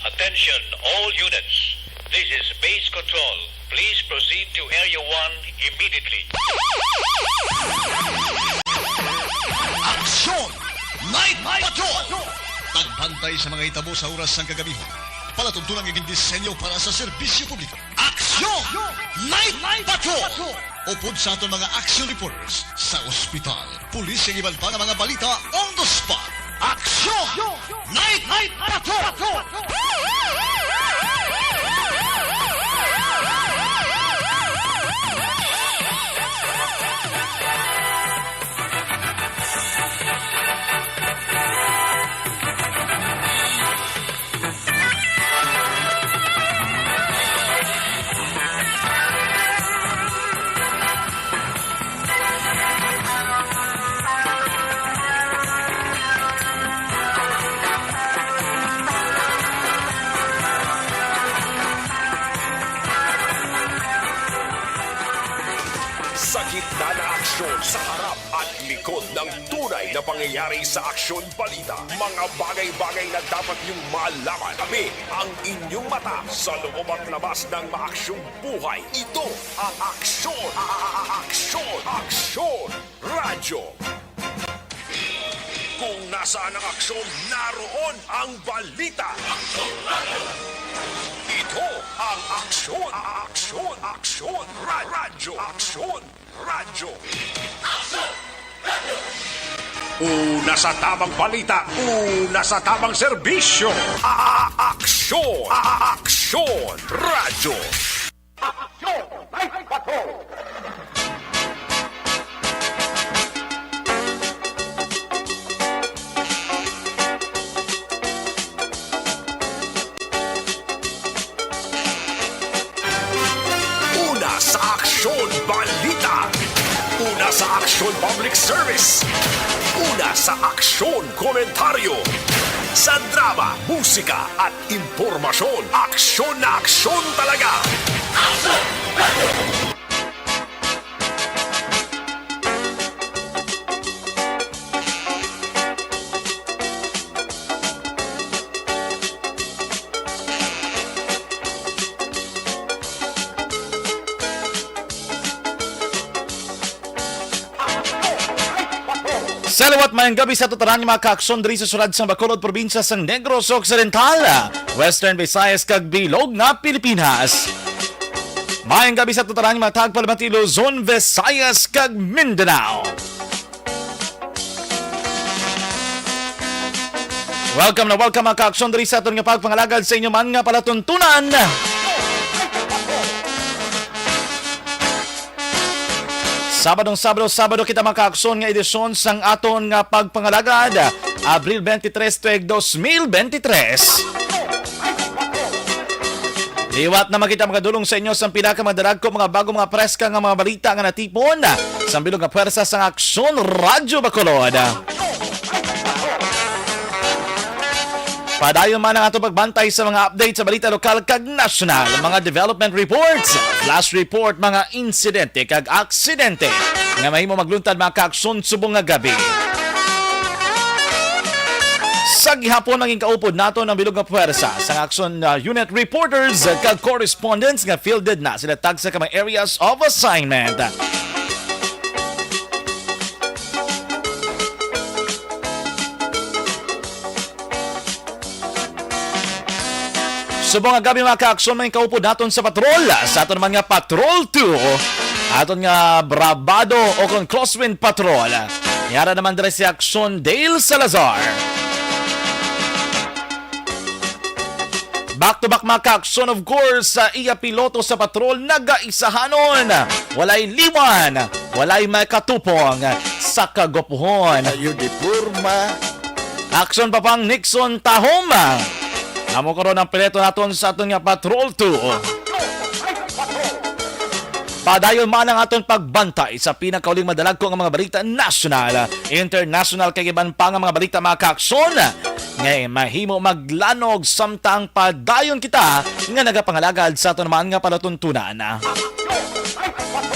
Attention all units. This is base control. Please proceed to Area 1 immediately. Aksyon! Night Patrol! Tagbantay sa mga itabo sa oras ng kagabihan. Palatuntunan ng disenyo para sa serbisyo publiko. Aksyon! Night Patrol! Upod sa aton mga action reporters sa ospital, pulis ang iban pa ng mga balita on the spot. Aksyon! Night Patrol! Sa gitna ng aksyon, sa harap at likod ng tunay na pangyayari sa aksyon balita, mga bagay-bagay na dapat niyong malaman. Kami ang inyong mata sa loob at labas ng maaksyong buhay. Ito ang aksyon! Aksyon! Radyo! Kung nasaan ang aksyon, naroon ang balita. Ito ang aksyon! Radyo! Una sa tamang balita, una sa tamang serbisyo. Aksyon! Radyo! Una sa aksyon balita. Una sa aksyon public service. Una sa aksyon komentaryo. Sa drama, musika at impormasyon. Aksyon na aksyon talaga. Salawat mayang gabi sa tutaran mga kaaksyon diri sa sulad sa Bacolod, probinsya sa Negros Occidental, Western Visayas kag Bilog nga Pilipinas. Mayang gabi sa tutaran mga tagpalabati Luzon, Visayas kag Mindanao. Welcome mga kaaksyon diri sa aton nga pagpangalagad sa inyo man nga palatuntunan. Sabado kita makaakson nga edisyon sang aton nga pagpangalagad Abril 23 tuig 2023. Liwat na makita makadulong sa inyo sa pinakamadalag ko mga bago mga preska nga mga balita nga natipon sa bilog nga pwersa sang Aksyon Radyo Bacolod. Padayon man ang ato pagbantay sa mga update sa balita lokal kag nasyonal, mga development reports, flash report, mga insidente kag aksidente nga mahimo magluntad mga kaaksyon subong nga gabi. Sa gihapon maging kaupod nato ng bilog nga puwersa sa action unit reporters kag correspondents nga fielded na sila tag sa kamang areas of assignment. Subong nga gabi mga kaaksyon may kaupod naton sa patrol sa aton mga Patrol 2, aton nga Bravado o kung Crosswind Patrol. Yara naman dira si Aksyon Dale Salazar. Back to back mga kaaksyon of course sa iya piloto sa patrol nagaisahanon. Walay liwan, walay may katupong sa kagopuhon. Ayudipurma. Aksyon pa pang Nixon Tahoma. Amo karon ang pileto naton sa aton nga Patrol 2. Padayon man ang aton pagbantay sa pinakauling madalag ko nga mga balita national, international kay iban pa nga mga balita mga kaaksyon. Ngay mahimo maglanog samtang padayon kita nga nagapangalagad sa aton man nga palatuntunan.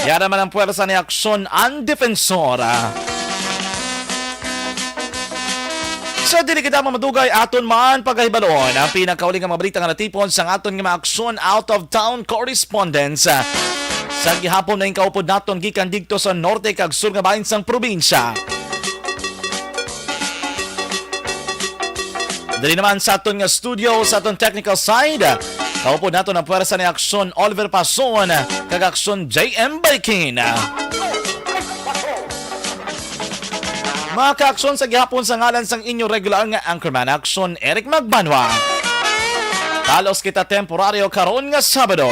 Yara man ang puwersa ni Aksyon ang Defensora. Sa dili kita mamadugay aton man pagahibaloon ang pinakauling nga mga balita nga natipon sa aton nga mga aksyon out of town correspondence. Sa gihapon na yung kaupod naton gikan dikto sa norte kag sur nga bahin sang probinsya. Dali naman sa aton nga studio sa aton technical side. Kaupod naton ang pwersa ni Aksyon Oliver Pason kag Aksyon JM Baikin. Mga kaaksyon sa gihapon sa ngalan sang inyo regular nga anchorman Aksyon Eric Magbanwa. Talos kita temporaryo karon nga Sabado.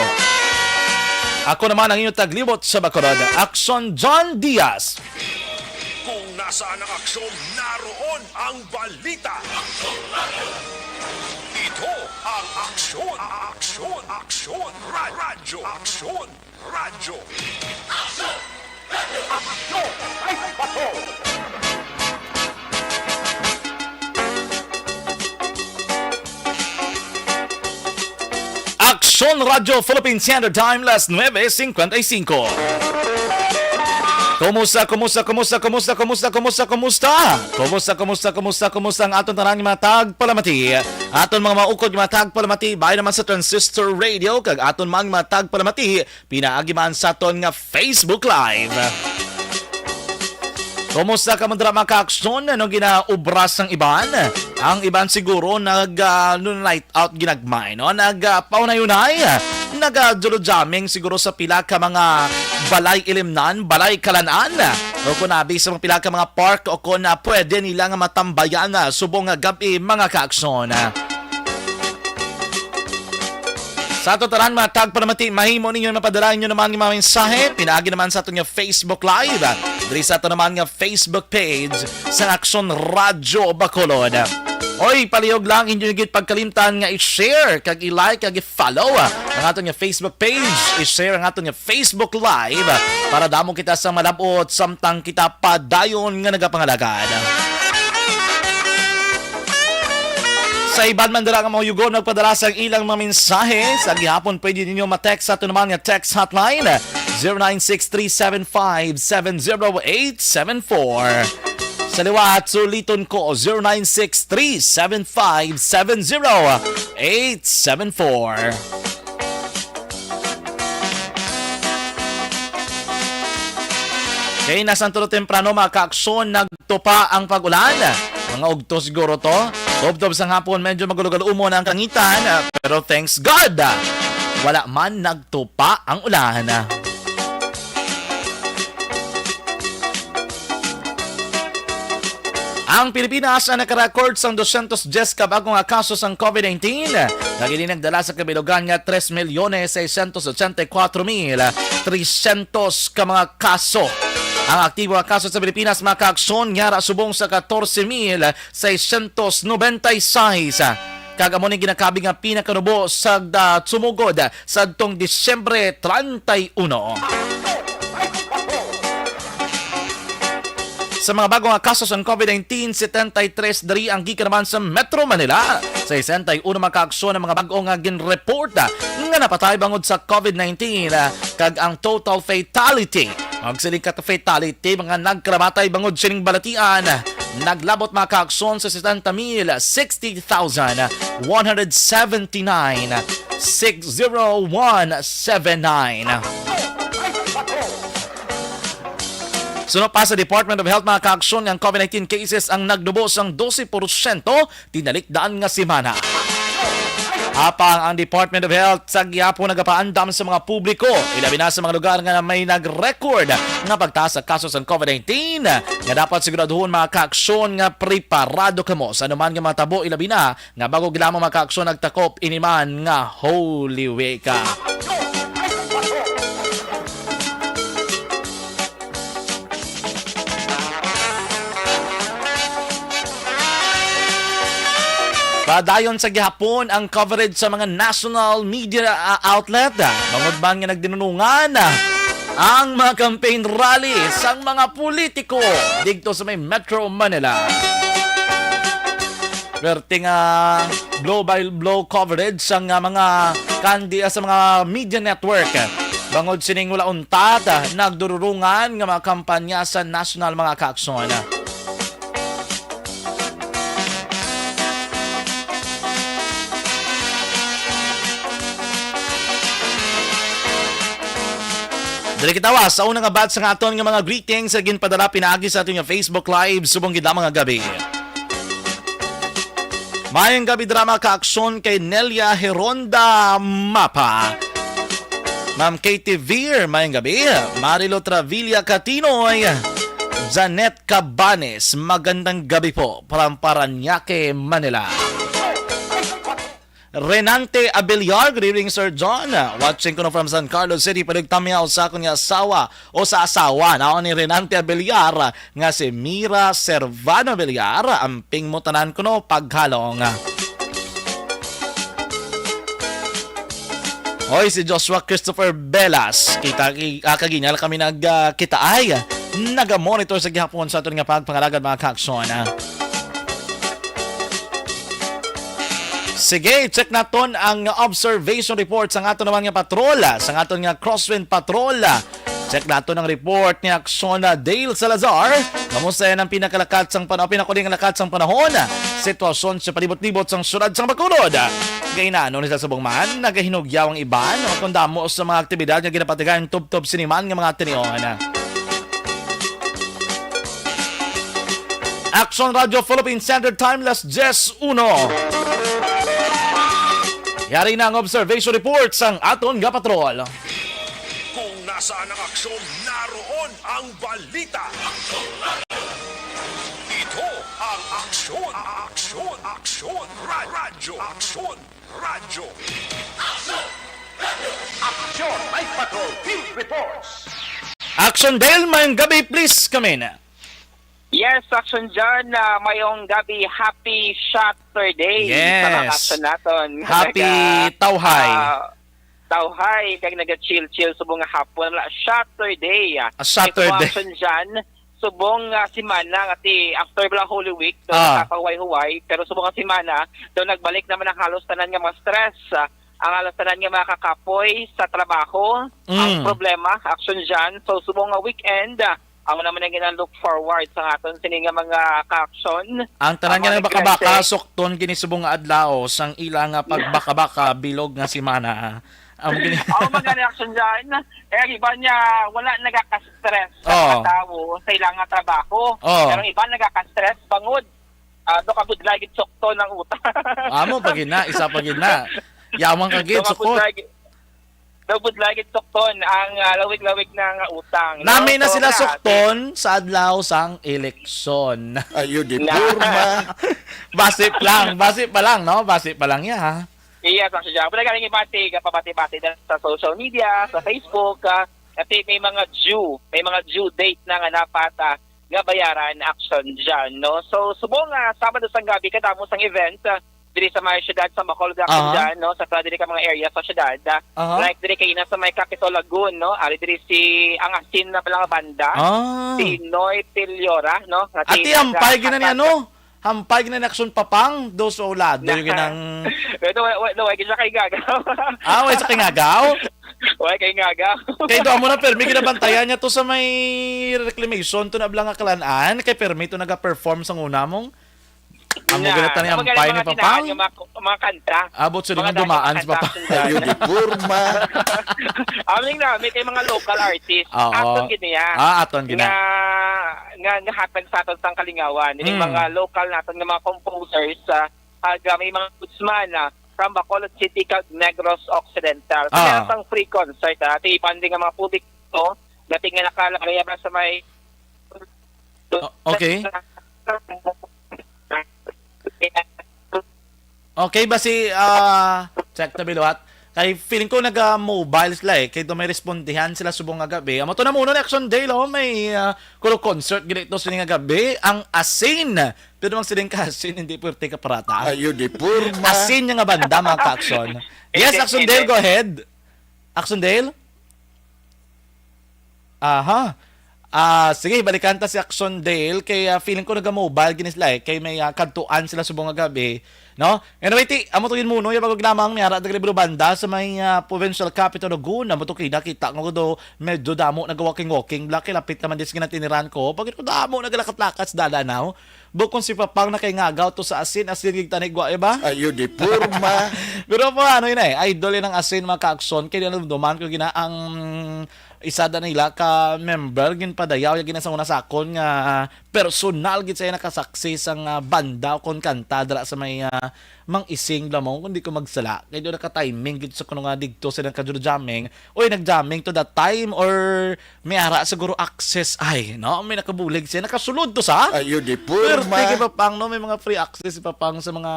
Ako naman ang inyong taglibot sa Bacolod, Aksyon John Diaz. Kung nasaan ang aksyon, naroon ang balita. Ito ang aksyon, radyo. Aksyon Radyo Philippine Standard Time, las 9:55. Kumusta ang aton tanang mga tagpalamati. Aton mga maukod mga tagpalamati bahay naman sa Transistor Radio kag aton mga tagpalamati pinaagi man sa aton nga Facebook Live. Kumusta ka man drama ka-aksyon? Ano ginaubras ng iban? Ang iban siguro nag-night out ginagmay, no? Nag-paunay-unay, nag-jolo-jamming siguro sa pila ka mga balay ilimnan, balay kalanan. O kung nabi sa mga pila ka mga park o kung pwede nila nga matambayan subong gabi mga ka-aksyon. Sa ato tanan mga tagpalamati, mahimo ninyo mapadala inyo naman ng mga mensahe. Pinaagi naman sa ato nga Facebook Live. Dili sa ato naman nga Facebook page sa Aksyon Radyo Bacolod. Oy, palihog lang inyo gid pagkalimtan nga i-share, kag i-like, kag i-follow ang ato nga Facebook page. I-share ang ato nga Facebook Live para damo kita sa malabot samtang kita padayon nga nagapangalagad. Sa iban man dala nga mga yugon nagpadala sa ilang mga mensahe sa gihapon pwede ninyo ma-text sa ito naman nga text hotline 0963-757-0874. Sa liwat suliton ko 0963-757-0874. Okay, nasan tulo temprano mga kaaksyon nagtupa ang pag-ulan. Mga ugto siguro to. Tob-tob sa hapon, medyo magulog-umo na ang kangitan. Pero thanks God, wala man nagtupa ang ulan. Ang Pilipinas na nakarecord sa 210 kabagong kaso sa COVID-19. Naging nagdala sa kabilugan nga 3,684,300 ka mga kaso. Ang aktibo nga kaso sa Pilipinas mga kaaksyon nga subong sa 14,696. Kagamo ni ginakabi nga pinakanubo sa sumugod sa tong Disyembre 31. Sa mga bagong kaso sa COVID-19, 73 dari ang gikan naman sa Metro Manila. Sa 61 mga kaaksyon ng mga bagong ginreport nga napatay bangod sa COVID-19 kag ang total fatality. Magsiling ka fatality, mga nagkaramatay bangod sining balatian. Naglabot mga kaaksyon sa 60,060,179. 60179. Sunod pa sa Department of Health mga kaaksyon ng COVID-19 cases ang nagdubos ang 12% tinalikdaan nga simana. Apang ang Department of Health sa giyapo nagapaandam sa mga publiko, ilabi na sa mga lugar nga may nag-record nga pagtaas sa kasos ng COVID-19 nga dapat siguraduhon mga kaaksyon nga preparado kamo sa anuman nga mga tabo, ilabi na nga bago gilamang mga kaaksyon nagtakop iniman nga Holy Week. Padayon sa gihapon ang coverage sa mga national media outlet. Bangod ba nga nagdinunungan ang mga campaign rally sa mga politiko dito sa may Metro Manila. Perting blow by blow coverage sa mga sa mga media network. Bangod sining wala untat, nagdururungan nga mga kampanya sa national mga kaaksyon. Dali kita sa unang abad sa aton nga mga greetings sa ginpadala pinaagi sa ating Facebook Live subong gid mga gabi. Mayang gabi drama kaaksyon kay Nelia Heronda Mapa. Ma'am Katie Veer, mayang gabi. Marilo Travilla Catinoy. Janet Cabanes, magandang gabi po. From Paranaque, Manila. Renante Abeliar, good evening Sir John. Watching ko na from San Carlos City. Panagtamyaw sa akong asawa o sa asawa na ni Renante Abeliar nga si Mira Servano Abeliar. Amping mo tanan ko no paghalong. Hoy, si Joshua Christopher Belas. Kaginyal kami nagkita ay naga-monitor sa gihapon sa aton nga pagpangalagad mga kaaksyon. Sige, check naton ang observation report sa aton naman nga patrola, sa aton nga crosswind patrola. Check naton ang report ni Aksona Dale Salazar. Kamusta yan ang pinakalakat sang panahon, pinakuling lakat sang panahon? Sitwasyon sa palibot-libot sang syudad sang Bacolod. Gainano ni sa subong man, nagahinugyaw ang iban, kung damo sa mga aktibidad nga ginapatigan tub-tub siniman nga mga tinion. Action Radio Philippine Standard Time, las 10:01. Yari na ang observation report sang aton nga patrol. Kung nasaan ang aksyon, naroon ang balita. Ito ang aksyon, aksyon, aksyon, radyo, aksyon, radyo. Action Night Patrol Field Reports. Action Dale, mayang gabi, please come in. Yes, Action John, mayong gabi, happy Saturday. Yes. Sa mga action naton. Happy Tauhay. Tauhay, kag naga-chill-chill subong nga hapon. Saturday. A Saturday. Ito, Action John, subong simana, ngati after bala Holy Week, doon nakakahuway-huway, pero subong nga simana, doon nagbalik naman ang halos tanan nga mga stress. Ang halos tanan nga mga kakapoy sa trabaho. Ang problema, Action John, so subong nga weekend, ako naman ang gina-look forward sa aton sini nga mga ka-action. Ang tanan nga ng baka-baka sukton ginisubong nga adlaw sang ilang nga pagbaka-baka bilog nga simana. Ako magana action dyan. Iba niya wala nagaka-stress sa mga tao sa ilang nga trabaho. Pero iba nagaka-stress bangod. Do ka budlay sukto ng utang. Amo pagina, isa pagina. Yamang ka gid sukot. Dapat lagi sukton ang lawig-lawig ng utang. Nami na sila sukton sa adlaw sang eleksyon. Ayo di purma. Base pa lang, no? Base pa lang ya, ha? Iya, sa siya. Pwede ka rin ibati, kapabati-bati sa social media, sa Facebook, kasi may mga due date na nga dapat nga bayaran action dyan, no? So, subong Sabado sang gabi, kadamo sang event, diri sa mga syudad sa Bacolod dyan, no? Sa diri ka mga area sa syudad. Like diri kay sa may Capitol Lagoon, no? Ari diri si ang asin na palang banda. Si Noy Tiliora, no? Ati hampay gina niya, no? Hampay gina ni Aksyon Papang, dos o ulado yung ginang... Pero wala siya kay gagaw. Wala sa kingagaw? Wala kay gagaw. Kaya doon mo na permi ginabantayan niya to sa may reclamation to na blang akalanaan. Kay permi to naga-perform sa una mong. Amo ganito ni Ampay ni Papang. Mga kanta. Abot sa mga dumaan sa Papang. Ayo di purma. Aming na, may mga local artists. Aton gini ya. Aton gini. Nga hatag sa aton sang Kalingawan. Yung mga local naton nga mga composers, may mga goodsman from Bacolod City kag Negros Occidental. Kaya sang free concert. Ati ipanding ang mga public to. Dating nga nakalaya sa may... Okay. Okay, basi check na biluat. Kay feeling ko naga-mobile sila kay do may respondihan sila subong nga gabi. Amo to na muna Action Day may kulo concert ginito sini nga gabi ang Asin. Pero mang siling Asin hindi puwerte ka parata. Ayo di purma. Asin nga banda mga ka-action. Yes, Action Dale, go ahead. Action Dale? Aha. Sige, balikan ta si Action Dale kay feeling ko naga-mobile ginisla kay may kadtuan sila subong nga gabi, no? Anyway, amo to yun muno yung bagong lamang may ara dagli banda sa may provincial capital Laguna. Amo to kita nga do medyo damo nag-walking black lapit naman dis ginatiniran ko. Pag ito damo naglakat-lakat sa Dadanaw. Bukon si Papang na kay ngagaw to sa Asin gig tanigwa iba. Ayo di purma. Pero po ano yun idol yun ang Asin mga ka-action kay duman ko gina ang isa da nila ka member ginpadayaw gina sa una sakon nga personal gid saya nakasaksi sa banda kon kanta dala sa may mang ising lamong kundi ko magsala kay do naka timing gid sa kuno nga digto sa nagka-jamming oy nagjamming to that time or may ara siguro access ay no may nakabulig siya nakasulod to sa Ayo di Perte purma. pa pang no may mga free access pa pang sa mga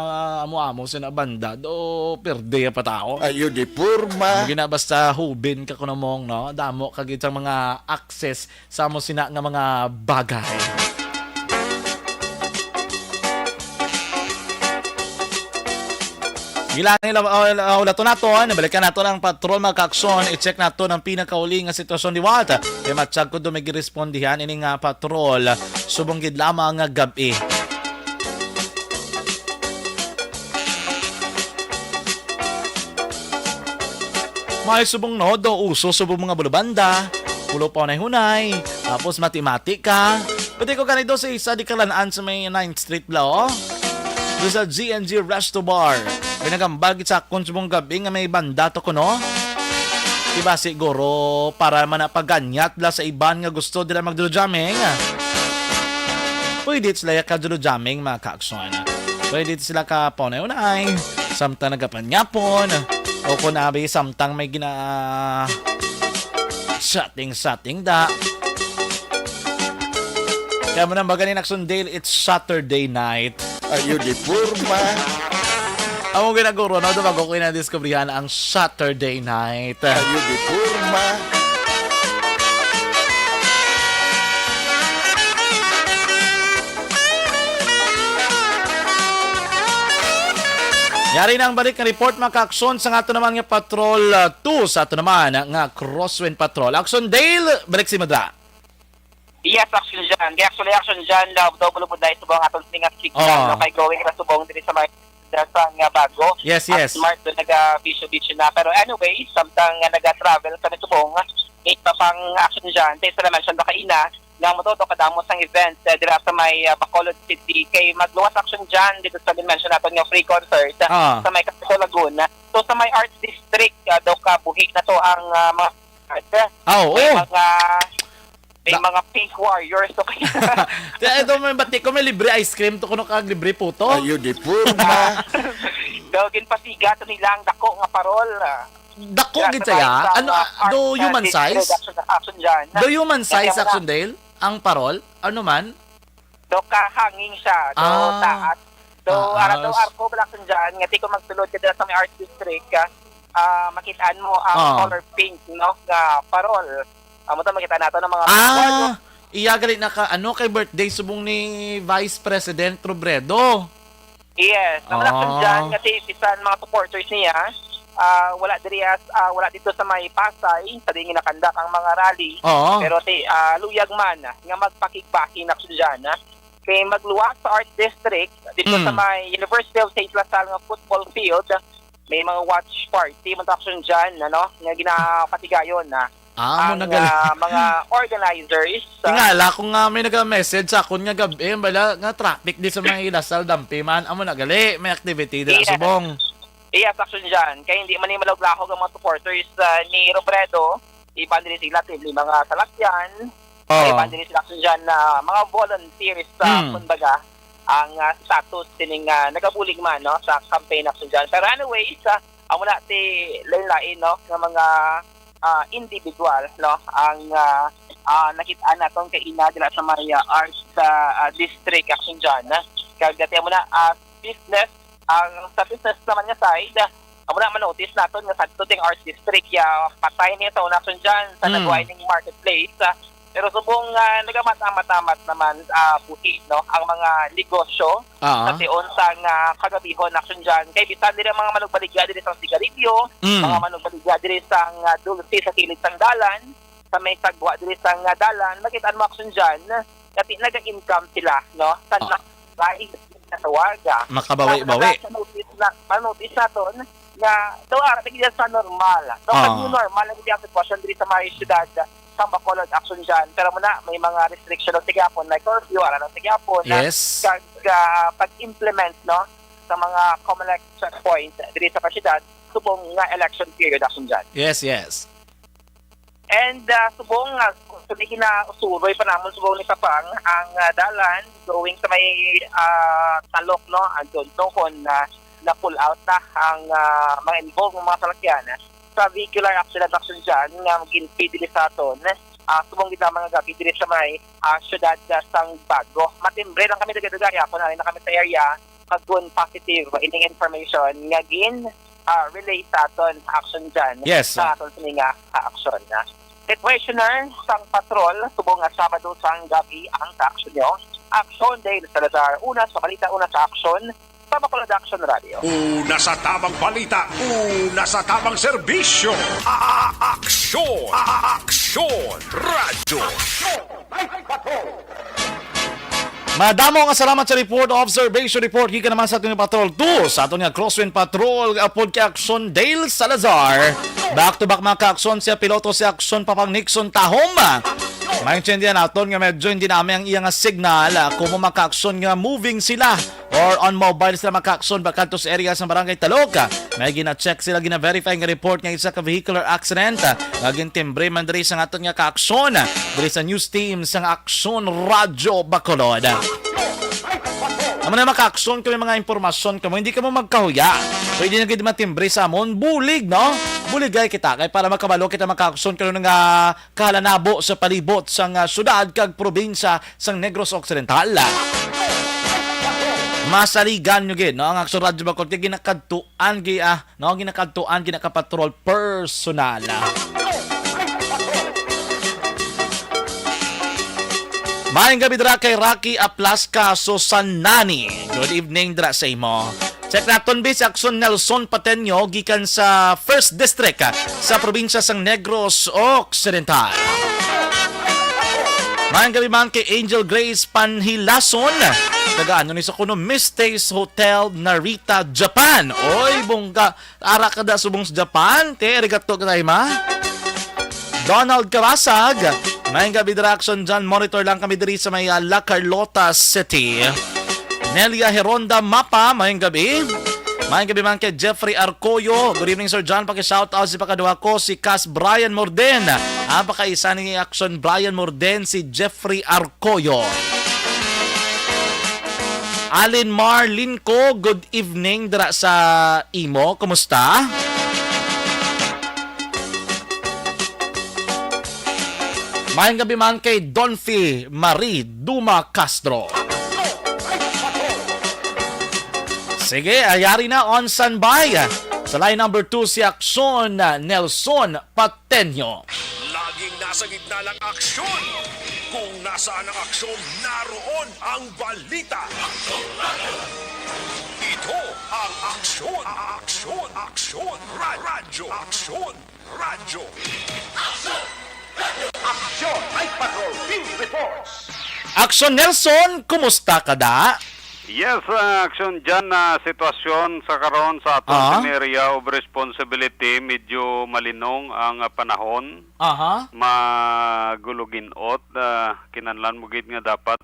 amo-amo sa na banda do perde pa tao Ayo di purma. gina basta hubin ka kuno mong no damo kagid sa mga access sa mo sina nga mga bagay. Gilani ulato naton, balikan nato ang patrol mga kaakson, i-check nato ang pinakauli nga sitwasyon ni Wata. Kaya matsyag ko do may girespondihan ini nga patrol, subong gid lamang nga gabi. May subong no, do uso subong mga bulubanda, pulo pa hunay, tapos matematika. Pwede ko ganito sa isa di kalanaan sa may 9th Street Law. Doon sa G&G Resto Bar. Binagambag sa konsumong gabi nga may banda to kuno. Diba siguro para manapaganyat la sa iban nga gusto nila magdulo-jamming. Pwede sila ka dulo-jamming mga kaakson. Pwede sila ka paunay-unay. Samtang nagapanyapon. O kung nabi samtang may gina setting da. Kaya mo nang baganin Aksondale, it's Saturday night. Ayo di purma. Ang ginaguro, no? Dumago ko na-discoveryhan ang Saturday night. Ayo di purma. Yari na ang balik ng report mga ka-aksyon sa nga ito naman nga Patrol 2 sa ito naman nga Crosswind Patrol. Aksondale, balik si Madra. Yes, action dyan. Kaya actually action dyan, double po dahil subong atong singat signal, Oh. no, kay going na subong dito sa nga bago. Yes, At yes. smart doon nag-bisyo-bisyo na. Pero anyway, samtang nag-travel sa subong, may pa pang action dyan. Tayo sa mention na kaina, nga mo to kadamos ang event dira sa may Bacolod City. Kay magluwas action dyan dito sa dimension natin nga free concert Ah. sa may Capitol Laguna. So sa may Arts District, daw kabuhi na to ang mga art. Oh, May oh. mga pink warriors. So kaya Ito may bati ko may libre ice cream to kuno kag libre puto. Ayo di purma. Dawgin pasiga to nilang dako nga parol. Dako gid saya. Ano do human size? Do human size Aksondale ang parol? Ano man? Do kahanging siya. Do Ah. taas. Do Taas. ara do arko balakson dyan. Nga di ko magsulod ka dyan sa may art district. Makitaan mo ang Ah. color pink, no? Nga parol. Amo to makita nato ng mga Iya gali na ka ano kay birthday subong ni Vice President Robredo. Yes, namalakson Ah. dyan nga bisan mga supporters niya. Wala dito sa may Pasay, sa di ginakandak ang mga rally. Oo. Pero luyag man nga magpakigpaki na dyan. Kay magluwas sa Art District dito sa may University of St. Lasal nga football field, may mga watch party mo action dyan, ano, nga ginapatigayon na mo ang nagali. mga organizers. Tingala ko nga may nag-message sa akon nga gabi bala nga traffic di sa mga Lasal Dampi man amo nagali may activity dira Yes. subong. Yes, action dyan. Kaya hindi man ni malaglahog ang mga supporters ni Robredo. Iban din sila, tibli mga salakyan. Iban din sila action dyan na mga volunteers sa kumbaga ang status tining nagabulig man no sa campaign action dyan. Pero anyways, amo na ti lain-lain no ng mga individual no ang nakita naton kay ina dila sa may arts district action dyan. Kagati mo na business ang sa business naman nga side, amo na manotice naton nga sa tuting arts district ya patay niya sa unason dyan sa nagwining marketplace. Pero subong nagamatamat naman buhi no ang mga negosyo sa tion sang kagabihon action dyan. Kay bisan diri ang mga manugbaligya diri sa sigarilyo, mga manugbaligya diri sa dulce sa kilid sang dalan, sa may sagwa diri sang dalan, makita mo action dyan, kati naga-income sila no sa na tawaga. Makabawi-bawi. Manotice naton nga daw ara tigil sa normal. So pag new normal ang ang sitwasyon diri sa mga syudad sa Bacolod action dyan. Pero muna may mga restriction ng tigyapon like curfew, ara ng tigyapon Yes. na pag-implement no sa mga COMELEC checkpoint diri sa syudad subong nga election period action dyan. Yes, yes. And subong kinausuroy pa namon subong ni Tapang ang dalan going sa may talok no andun doon na pull out na ang mga involved ng mga salakyan sa vehicular action dyan nga maging sa aton subong kita mga gabi dili sa may syudad sang Bago. Matimbre lang kami dagadagay ako na rin na kami sa area kagun positive ining information nga relay sa aton action dyan Yes. sa aton sininga action na. Situationer sang patrol subong nga Sabado sang gabi ang action nyo. Action Dale Salazar, una sa balita, una sa action sa Bacolod Action Radio. Una sa tamang balita, una sa tamang serbisyo. Aksyon! Aksyon! Radyo! Madamo nga salamat sa report, observation report. Hika naman sa ating Patrol 2. Sa ating nga Crosswind Patrol, apod kay Action Dale Salazar. Back-to-back mga ka-aksyon siya, piloto si Action Papang Nixon Tahom. Maintindihan natin nga medyo hindi namin ang iyang signal kung maka-aksyon nga moving sila or on mobile sila maka-aksyon bakat to sa area sa Barangay Taloca. May gina-check sila, gina-verify nga report nga isa ka vehicular accident. Naging timbre man diri sa aton nga ka-aksyon diri sa news team sa Aksyon Radyo Bacolod. Amo na maka-aksyon kami mga impormasyon kamo, hindi ka mo magkahuya. Pwede na gid matimbre sa amon bulig, no? Buligay kita kay para makabalo kita maka-aksyon karon nga kahalanabo sa palibot sang syudad kag probinsya sang Negros Occidental. Masaligan nyo gid no ang Aksyon Radyo Bacolod ginakadtuan gi no ginakadtuan ginakapatrol personal. Maayong gabi dira kay Rocky Aplasca Susanani. Good evening dira sa imo. Check naton bis Aksyon Nelson Pateño gikan sa 1st District sa probinsya sang Negros Occidental. Maayong gabi man kay Angel Grace Panhilason. Tagaan ni sa kuno Mistays Hotel Narita, Japan. Oy, bongga. Ara ka da subong sa Japan. Te, arigato ka tayo ma. Donald Karasag. Maayong gabi dira Aksyon dyan. Monitor lang kami diri sa may La Carlota City. Nelia Heronda Mapa. Maayong gabi. Maayong gabi man kay Jeffrey Arcoyo. Good evening Sir John. Paki-shoutout si pakaduha ko si Cas Brian Morden. Ang pakaisa ni Aksyon Brian Morden si Jeffrey Arcoyo. Alin Marlinko, good evening dira sa imo. Kumusta? Maayong gabi man kay Donfi Marie Duma Castro. Sige, ayari na on standby. Sa line number 2 si Aksyon Nelson Pateño. Laging nasa gitna ng aksyon. Kung nasaan ang aksyon, naroon ang balita. Ito ang aksyon. Aksyon. Aksyon. Radyo. Aksyon. Radyo. Aksyon. Night Patrol Field Reports. Aksyon Nelson, kumusta ka da? Yes, aksyon dyan na sitwasyon sa karon sa aton area of responsibility, medyo malinong ang panahon. Aha. Maguluginot, kinanlan mo gid nga dapat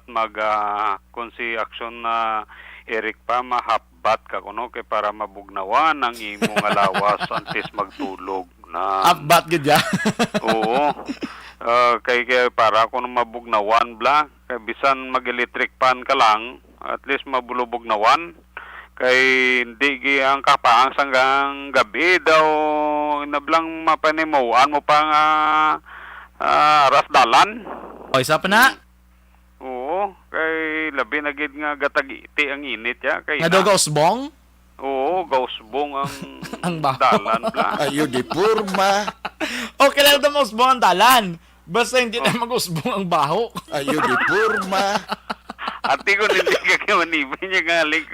kung si aksyon na Eric pa mahapbat ka kuno kay para mabugnawan ang imong alawas antes magtulog na. Upbat gid ya. Oo. Kay para kung mabugnawan bla, kay bisan mag-electric pan ka lang, at least mabulubog na wan kay hindi ang kapaang sanggang gabi daw nablang mapanimuan mo pang rasdalan. O isa pa na. Oo, kay labi na gid nga gatagiti ang init ya kay Nga daw gausbong? Oo, gausbong ang Ang baho. dalan bla. Ayo di purma. Okay lang daw mausbong ang dalan. Basta hindi na mag-usbong ang baho. Ayo di purma. Ati ko hindi ka kamanibin niya galing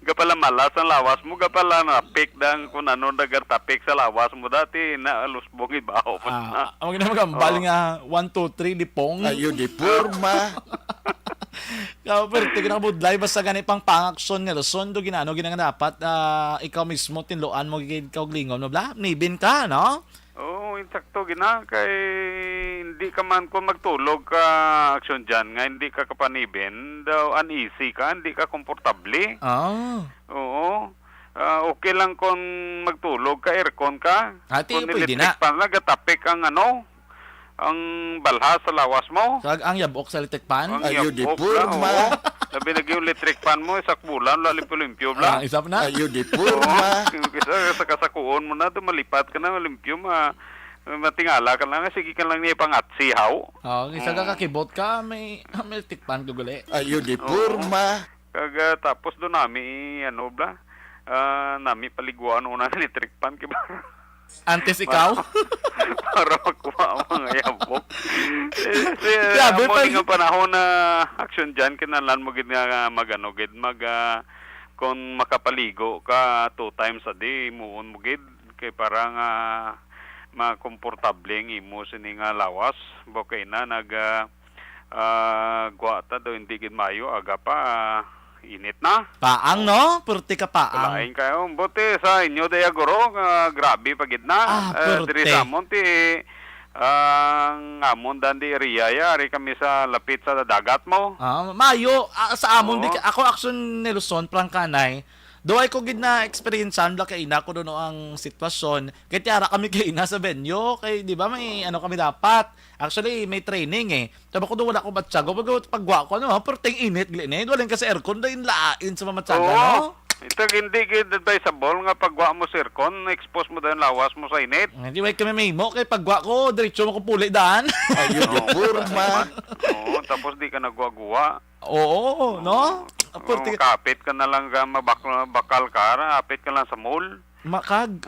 ka pala malas ang lawas mo ka pala na pick dang kung ano nagartapik sa lawas mo dati na alusbong ibaho po na. Ang gina magambal nga 1, 2, 3 lipong. Ayo di purma. Pero tignan mo budlay basta gani pang pangaksyon nga Luzon do ginano ginanga dapat ikaw mismo tinloan mo gid kag lingom no bla nibin ka no. Oo, insakto gina kay hindi ka man kung magtulog ka aksyon dyan nga hindi ka kapanibin daw uneasy ka, hindi ka komportable. Oo. Okay lang kung magtulog ka, aircon ka. Ati, kung pwede electric na. pan na, gatapik ang ang balha sa lawas mo. Kag ang yabok sa electric pan. Ang Ayun, di yabok purma. na, oo. Sabi yung electric fan mo, isak bulan, limpyo-limpyo bla. Isap na. Ayo di purma. Kisa sa kasakuon mo na, malipat ka na, limpyo, matingala ka lang, sige ka lang niya pangatsihaw. Oh, isa ka kakibot ka, may electric pan gugali. Ayo di purma. Kaga tapos doon nami, ano bla, nami paliguan una ng electric fan, kiba? Antes ikaw? Para makuha ang mga yabok. Grabe, Mo pag- nga panahon na action dyan, kinalan mo gid nga magano gid kung makapaligo ka 2 times a day, muon mo gid kay parang makomportable ang imo sini nga lawas. Bokay na guwata do hindi gid mayo aga pa init na. Paang, no? Purti ka paang. Lain kayo. Buti sa inyo daya guro, grabe pagid na. Purte. Diri sa amon ti ang amon dan di area ya, ari kami sa lapit sa dagat mo. Mayo, sa amon, Oo. ako action ni Luzon, prangkanay, do ay ko gid na experiencean bla kay ina ko doon ang sitwasyon. Kay tiara kami kay ina sa venue, kay di ba may ano kami dapat. Actually may training eh. Tama ko do wala ko batsago, pagwa ko ano, perting init gili ni. Wala ka sa aircon din lain sa mamatsaga no. Ito hindi gid advisable nga pagwa mo sirkon, expose mo dan lawas mo sa init. Hindi way kami may mo kay pagwa ko diretso mo ko puli daan. Ayo di purma. Oo, tapos di ka nagwa-guwa. Oo, no? Purti ka Kapit ka na lang bakal ka, kapit ka lang sa mall. makag.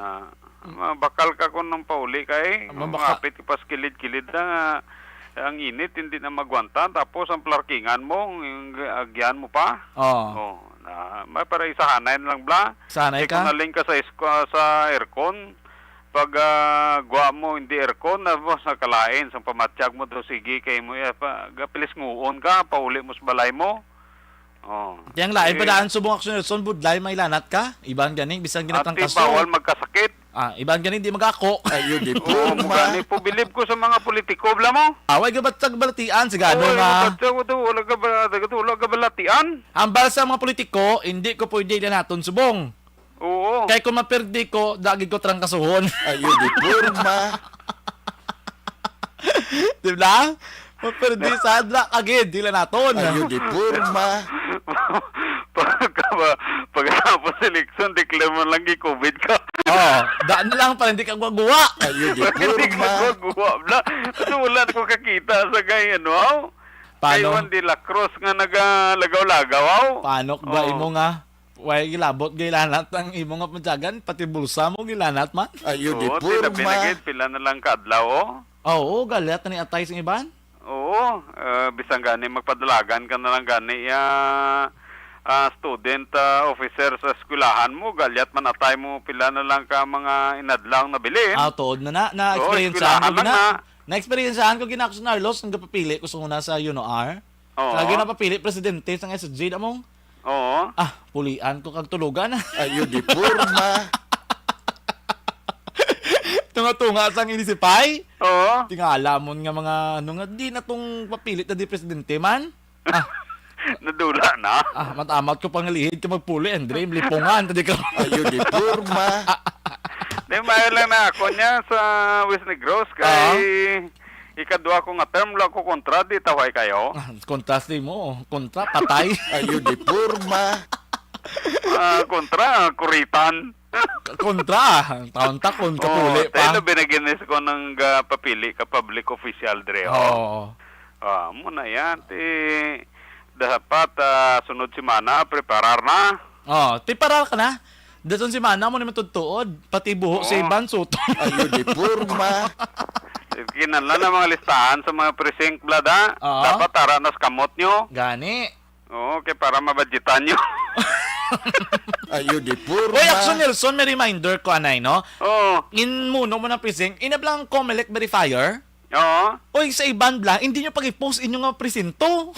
Bakal ka kung nang pauli kay, Mabaka- mapit ka pa sa kilid-kilid na ang init, hindi na magwanta, tapos ang parkingan mo, yung agyan mo pa. Oh. May para isahanay na lang bla. Sanay Kung ka. naling ka sa aircon, pag guwa mo hindi aircon, nakalain, sa pamatsyag mo to, sige kay mo, gapilis nguon ka, pauli mo sa balay mo. Oh. Yang lain pa daan subong action Nelson budlay may lanat ka. Ibang ganing bisang ginatang At kaso. bawal magkasakit. Ibang ganing di magako. Ayo di Oo, purma. mugani po bilib ko sa mga politiko, bla mo. Away ka ba't balatian sigado Oo, nga. wala ka balatian. Ambal sa mga politiko, hindi ko pwede na naton subong. Oo. Kaya kung maperdi ko, dagi ko trang kasuhon. Ayo di purma. Di ba? Maperdi sa adla agad, di lang naton. Ayo di purma. Pagkatapos eleksyon, declare mo lang COVID ka. Oh, daan na lang para hindi ka guwa. Ayo di Hindi ka purma. guwa, bla. Kasi wala ko kakita sa gaya, no? Kay Paano? Juan de la Cruz nga nagalagaw-lagaw, aw. Paano ba Oo. imo nga? Way gilabot gilanat ang imo nga padyagan, pati bulsa mo gilanat man. Ayo di Oo, tinabi na purma. gid, pila na lang kadlaw, oh. Oo, galit na ni atay sa iban. Oo, bisang gani magpadalagan ka na lang gani student officer sa eskwelahan mo, galyat man atay mo pila na lang ka mga inadlaw na bilin. Tuod na experience eskwelahan ko lang gina. Na-experiencehan ko gina sa Narlos ang papili ko sa una sa UNOR. Oo. Lagi na papili presidente sa SJ na mong. Oo. Pulian ko kag tulugan. Ayo di purma. Tunga-tunga sang inisipay. Oo. Tingala mo nga mga ano nga di na tong papilit na di presidente man. Nadula na. Matamat ko pangalihid ka magpuli Andre, lipungan tadi ka. Ayo di purma. Di mayo lang na ako niya sa West Negros kay ikadua ko nga term lang ko kontra di taway kayo. Kontrasti mo, kontra patay. Ayo di purma. Kontra kuritan. Kontra, taon takon kapuli Tayo pa. binaginis ko ng papili ka public official dre. Oo. Muna yan. Dapat sunod si Mana, preparar na. Tiparal ka na. Dason si Mana mo naman tutuod, pati buho sa iban suto. Ayo di purma. Kinala na mga listahan sa mga precinct blada. Oo. Dapat tara nas kamot nyo. Gani. Okay, para mabadgetan nyo. Ayo di purma. Oy, Action Nelson, may reminder ko anay, no? Oo. In muno mo ng precinct, inablang COMELEC verifier. Oo. Oy, sa iban lang, hindi nyo pag-i-post inyo nga presinto.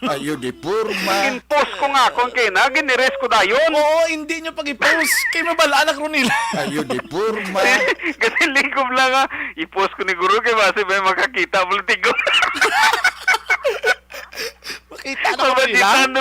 Ayo di purma. In-post ko nga kung kina, ginires ko dayon. Oo, hindi nyo pag-i-post. Kayo mabala anak ro nila. Ayo di purma. Kasi lingkod lang i-post ko ni Guru kay base may makakita politiko. Makita na ko nila. Mabadgetan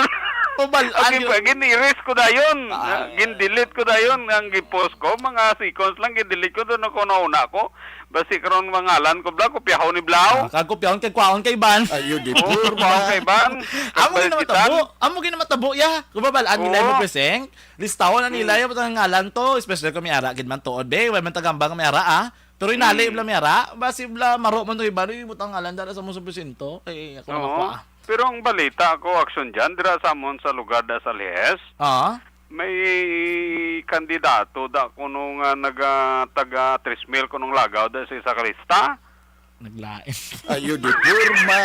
Pabalaan yun. Gin-erase ko na yun. Ah. Gin-delete ko na yun. Ang gipost ko, mga seconds lang, gin-delete ko doon ako nauna ko. Basi karon mangalan ko, bla, kopyaho ni Blau. Kagkupyaon kay kwaon kay Ban. Ayo di Oo, purma. kay Ban. Amo gina matabo. Amo gina matabo ya. Kubabalaan nila Oo. mo preseng. Listawan na nila yung patang ngalan to, especially kung may ara gid man tuod be, way man tagambang may ara ah. Pero inali bla may ara, basi bla maro man to iba rin butang ngalan dara sa mo sa presinto. Kay ako na Oo. makuha. Pero ang balita ko, action dyan, dira sa amon sa lugar da sa Lies, Ah. may kandidato da kuno nga taga Trismil kunong lagaw da sa isa ka lista. Naglain. Ayo di purma.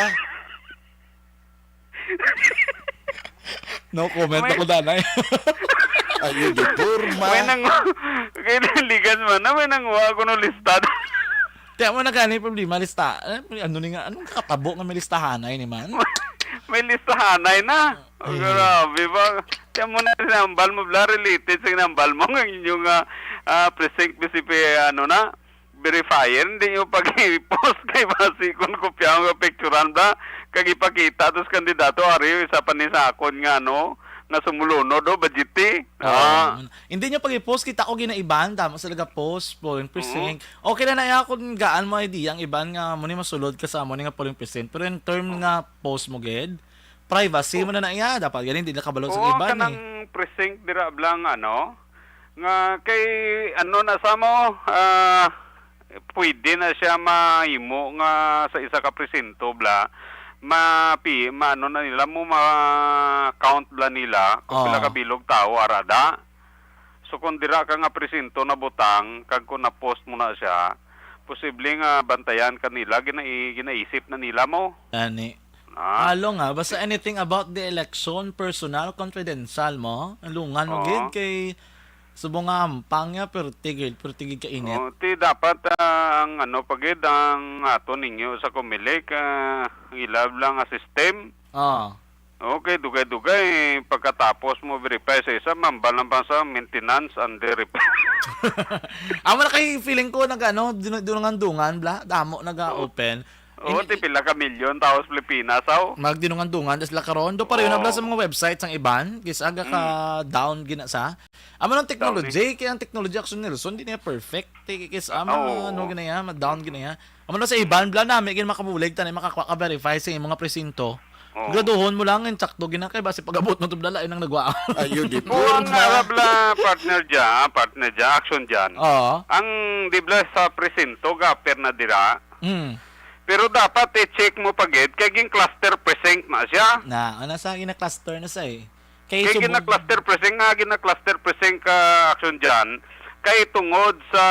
No comment ako danay. Ayo di purma. May nang kay ligan man na may nanguha ko no lista. Tiyan mo na gani problema lista. Ano ni nga anong kakatabo nga may listahanay ni man? May listahanay na. Grabe ba? Tiyan mo na sinambal mo bla related sa sinambal mo ng inyong precinct PCP ano na verifier hindi nyo pag-post kay basi kung kopya nga picturean ba kag ipakita tos kandidato ari isa pa ni sa akon nga no nga sumuluno do budgeti. Hindi nyo pag-i-post, kita ko ginaiban, tama sa laga post, polling precinct. Okay na na kung gaan mo idea, ang iban nga mo ni masulod ka sa mo ni nga polling precinct. Pero in term nga post mo, ged, privacy mo na na iya, dapat ganun, hindi na kabalo sa Oo, iban kanang eh. precinct dira blang ano nga kay ano na sa mo pwede na siya mahimo nga sa isa ka presinto bla ano na nila mo ma-count bla nila kung pila ka bilog tao arada. So kung dira ka nga presinto na butang kag kung na-post mo na siya, posible nga bantayan kanila ginaisip na nila mo. Ani. Ah. Halo nga, basta anything about the election, personal, confidential mo, lungan mo Oo. gid kay subong nga hampang nga pero tigil ka init. Oh, ti dapat ang ano pagid ang ato ninyo sa Comelec ilab lang nga system. Ah. Okay, dugay-dugay pagkatapos mo verify sa isa mambal lang pa sa maintenance under repair. Amo na kay feeling ko nag ano, dunungan-dungan bla, damo naga-open. Oo, ti pila ka milyon taos Pilipinas aw. Magdinungan-dungan das la karon do pareho na bla sa mga websites ang iban kis aga ka down gina sa amo ng technology kaya ang technology action Nelson di na perfect kis amo ano gina ya down gina ya amo na sa iban bla na may gin makabulig tanay makaka-verify sa mga presinto. Graduhon mo lang en sakto gina kay base pagabot mo to bla lain ang nagwa. Ayo di Oo, ang purma. arabla partner dyan, action dyan. Oo. Ang dibla sa presinto gaper na dira. Pero dapat i-check mo pagid kay ging cluster precinct na siya. Na ana sa gina-cluster na sa eh. Kay gina-cluster precinct ka action dyan, kay tungod sa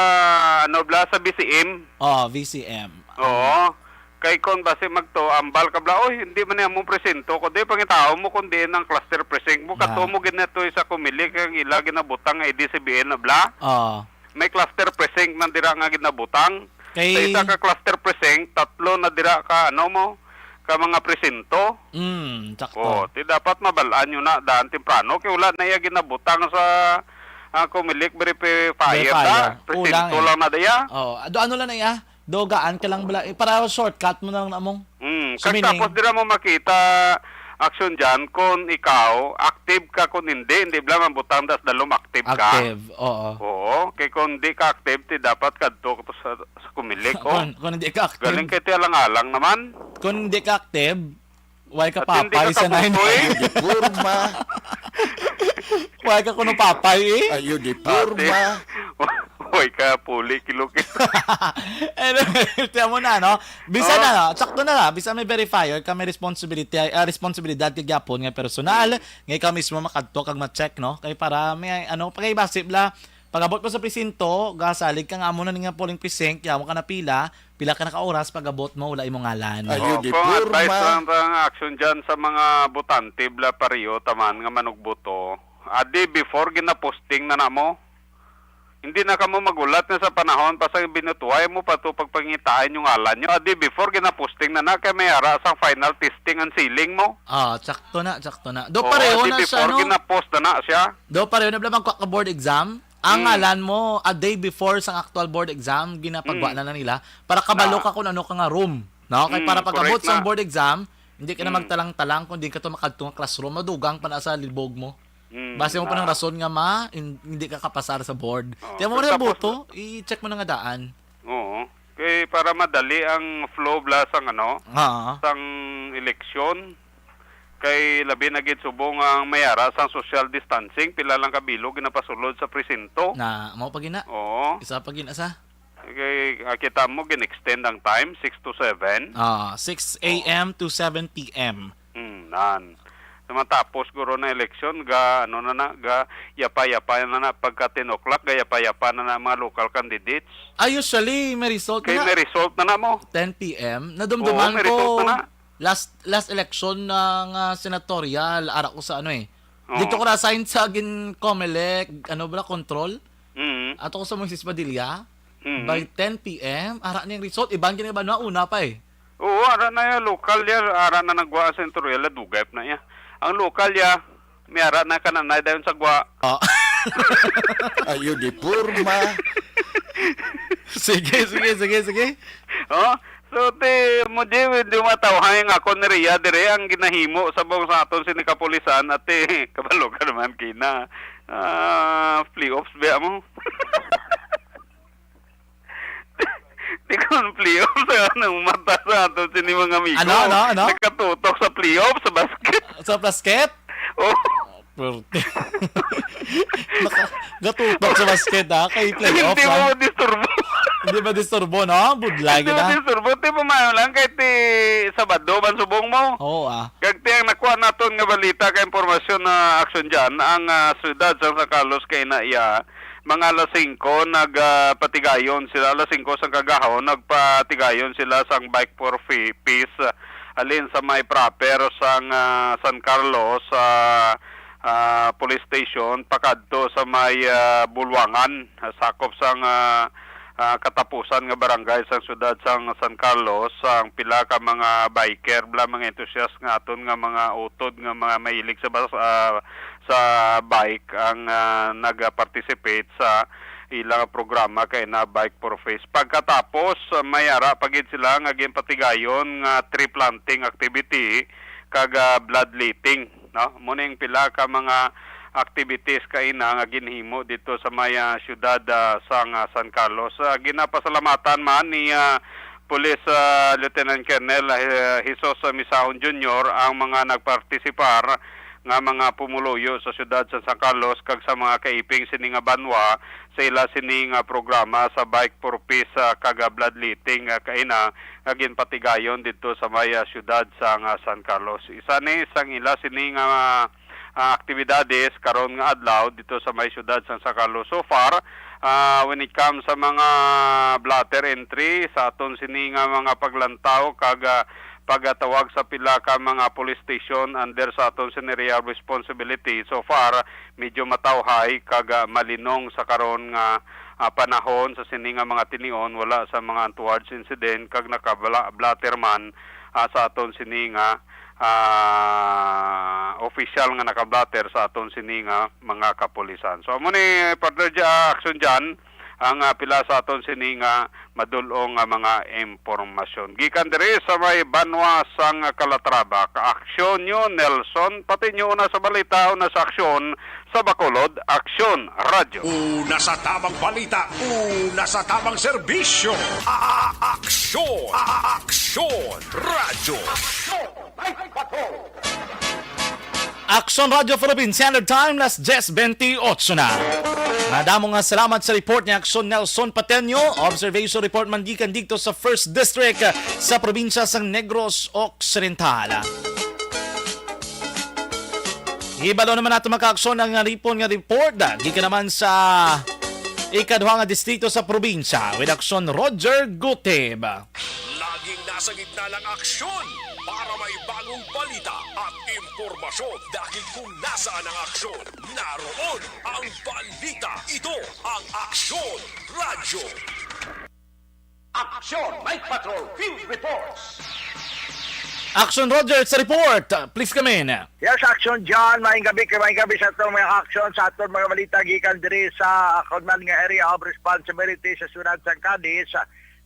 ano bla sa BCM. Oh, VCM. Oo. Kay kon base magto ambal ka bla oy hindi man mo presento ko di pangitao mo kundi ng cluster precinct mo kato mo ginato sa Comelec kang ila ginabutang nga EDCBN na bla. Oh. May cluster precinct na dira nga ginabutang. Kay Sa isa ka cluster precinct, tatlo na dira ka ano mo ka mga presinto. sakto. Oh, ti dapat mabalaan nyo na daan temprano kay wala na iya ginabutang sa Comelec verifier da. Presinto Kulang, lang na daya. Oh, ano lang na iya? Dogaan ka lang bala para shortcut mo lang na mong. Kag meaning- tapos dira mo makita action dyan kung ikaw active ka kung hindi bla man butang das dalom active ka. Active. Oo. Oo, kay kung di ka active ti dapat kadto to sa Comelec oh. Kung hindi ka active. Galing kay ti alang-alang naman. Kung hindi ka active, why ka At hindi papay ka sa nine? kabutoy. Ayo di purma. Why ka kuno papay eh? Ayo di purma. Hoy ka puli kilo-kilo. Anyway, tiyan mo na, no? Bisa na, no? Sakto na na. Bisa may verifier ka, may responsibilidad kay Japon nga personal. Ngay ka mismo makadto kag ma-check, no? Kay para may, pagay basib la, pagabot mo sa presinto, gasalig ka nga mo na nga polling precinct, kaya mo ka na pila ka na ka oras, pagabot mo, wala imong ngalan. Ayo di Kung advice purma. lang ang action dyan sa mga butante, bla pariyo, taman nga manugbuto. Adi before gina-posting na mo. Hindi na kamo magulat na sa panahon pa sa binutuhay mo pa to pagpangitaan yung ngalan nyo. Adi before gina-posting na kay may ara sa final testing and sealing mo. Sakto na. Do pareho adi na before sa, gina-post na siya. Do pareho na blamang ka board exam. Ang ngalan mo a day before sa actual board exam ginapagwa na nila para kabalo ka kung ano ka nga room, no? Kay para pagabot correct sa na. board exam, Hindi ka na magtalang-talang kung di ka to makadtong classroom, madugang pa na sa libog mo. Base mo pa ng rason nga hindi ka kapasar sa board. Tiyan mo na yung boto, i-check mo na nga daan. Oo. Kay para madali ang flow bla sang sang eleksyon. Kay labi na gid subong ang mayara sang social distancing, pila lang kabilog ginapasulod sa presinto. Na, mo pa gina. Oo. Isa pa gina sa. Kay kita mo gin-extend ang time 6 to 7. 6 a.m. to 7 p.m. Nan. Matapos guro na eleksyon ga yapa-yapa na pagka 10 o'clock ga yapa-yapa na mga local candidates. Usually may result Kay na. may result na mo. 10 p.m. Nadumduman may result ko na. last election ng senatorial ara ko sa Oo. Dito ko na-assign sa Comelec, control. Ato ko sa Moises Padilla. By 10 p.m. ara na yung result. Ibang giniba na una pa eh. Oo, ara na ya local ya, ara na nagwa sa senatorial dugay na ya. Ang lokal ya, may ara na kananay dayon sa gwa. Ayo di purma. Sige. Oh, so mo di matawhay nga ako ni Ria dire ang ginahimo sa buong sa aton sini kapulisan at kabalo ka naman kina playoffs ba mo? Di kon playoffs nang mata sa aton sini mga amigo. Ano? Nakatutok sa playoffs sa basket. Sa basket? Oh. Pwerte. Gatutok sa basket kay playoff Hindi mo disturbo. Hindi ba disturbo, no? Budlagi Hindi mo na. disturbo. Di pa mayo lang kahit Sabado man subong mo. Oo Kag tiyang nakuha naton nga balita ka impormasyon na aksyon dyan, ang siyudad sa Carlos kay na iya, mga alas 5 nagpatigayon sila, alas 5 sang kagahon, nagpatigayon sila sang bike for peace, alin sa may proper sang San Carlos, police station, pakadto sa may Bulwangan, sakop sang katapusan nga barangay sa siyudad sang San Carlos, ang pila ka mga biker bla mga enthusiast nga aton nga mga utod nga mga mahilig sa bike ang nag-participate sa ilang programa kay na Bike for Face. Pagkatapos may ara pagid sila nga ginpatigayon nga tree planting activity kag bloodletting, no? Muning pila ka mga activities kaina nga ginhimo dito sa maya siyudad sang San Carlos. Ginapasalamatan man ni Police Lieutenant Colonel Jesus Misahon Jr. ang mga nagpartisipar nga mga pumuluyo sa siyudad sa San Carlos kag sa mga kaiping sini nga banwa sa ila sini nga programa sa Bike for Peace kag bloodletting kaina nga ginpatigayon dito sa maya siyudad sang San Carlos. Isa ni sang ila sini nga aktibidades karon nga adlaw dito sa may siyudad sa San Carlos. So far, when it comes sa mga blatter entry sa aton sini nga mga paglantaw kag pagatawag sa pila ka mga police station under sa aton sini area responsibility, so far medyo matawhay kag malinong sa karon nga panahon sa sini nga mga tinion, wala sa mga untoward incident kag nakablatter man sa aton sini nga official nga nakablatter sa aton sini nga mga kapulisan. So amo ni partner action dyan ang pila sa aton sini nga madulong nga mga impormasyon. Gikan diri sa may banwa sang Calatrava, ka-aksyon nyo Nelson, pati nyo una sa balita, una sa aksyon sa Bacolod, Aksyon Radio. Una sa tamang balita, una sa tamang serbisyo. Aksyon! Aksyon Radio! Action Radio Philippines Standard Time, las 10:28 na. Nadamo nga salamat sa report ni Action Nelson Pateño. Observation report man gikan dito sa 1st District sa probinsya sang Negros Occidental. Ibalo naman nato maka-aksyon ang ripon nga report. Gikan naman sa ikaduha nga distrito sa probinsya with Action Roger Guteb. Laging nasa gitna ng aksyon para may bagong balita at impormasyon. Dahil kung nasaan ang aksyon, naroon ang balita. Ito ang Aksyon Radyo. Aksyon Night Patrol Field Reports. Action Roger sa report. Please come in. Yes, action John. Maayong gabi sa itong mga action sa itong mga balita gikan diri sa Conman nga area of responsibility sa Surad San Cadiz.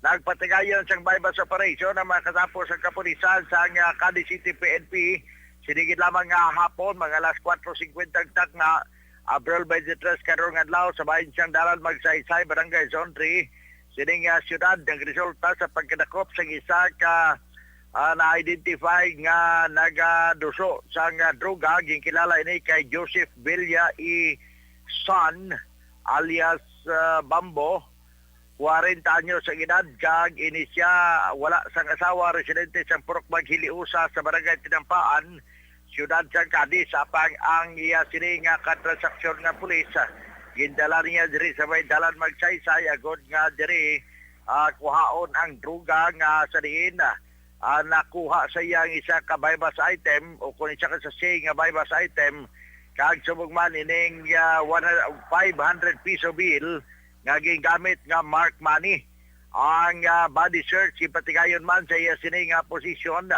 nagpatigayon sa bypass operation na makatapos ang kapulisan sa Cadiz City PNP. Sinigid lamang nga hapon, mga alas 4:50 tak na Abril 23 karong adlaw sa bahin siyang dalan Magsaysay, Barangay Zone 3. Sining siyudad nagresulta sa pagkadakop sa isa ka na-identify nga nagaduso sa droga. Ginkilala ini kay Joseph Villa E. Son alias Bambo, 40 anyos sa edad, kag ini siya wala sang asawa, residente sa Purok Maghiliusa sa Barangay Tinampaan, siyudad sa Cadiz. Apang ang iya sining katransaksyon nga pulis gindala niya diri sa may dalan Magsaysay agod nga diri kuhaon ang droga nga sa diin. Nakuha sa iyang isa ka bypass item o kung isa ka sa nga bypass item, kag sumugman ining 500 piso bill nga gingamit nga mark money. Ang body search ipatigayon man sa iya sining posisyon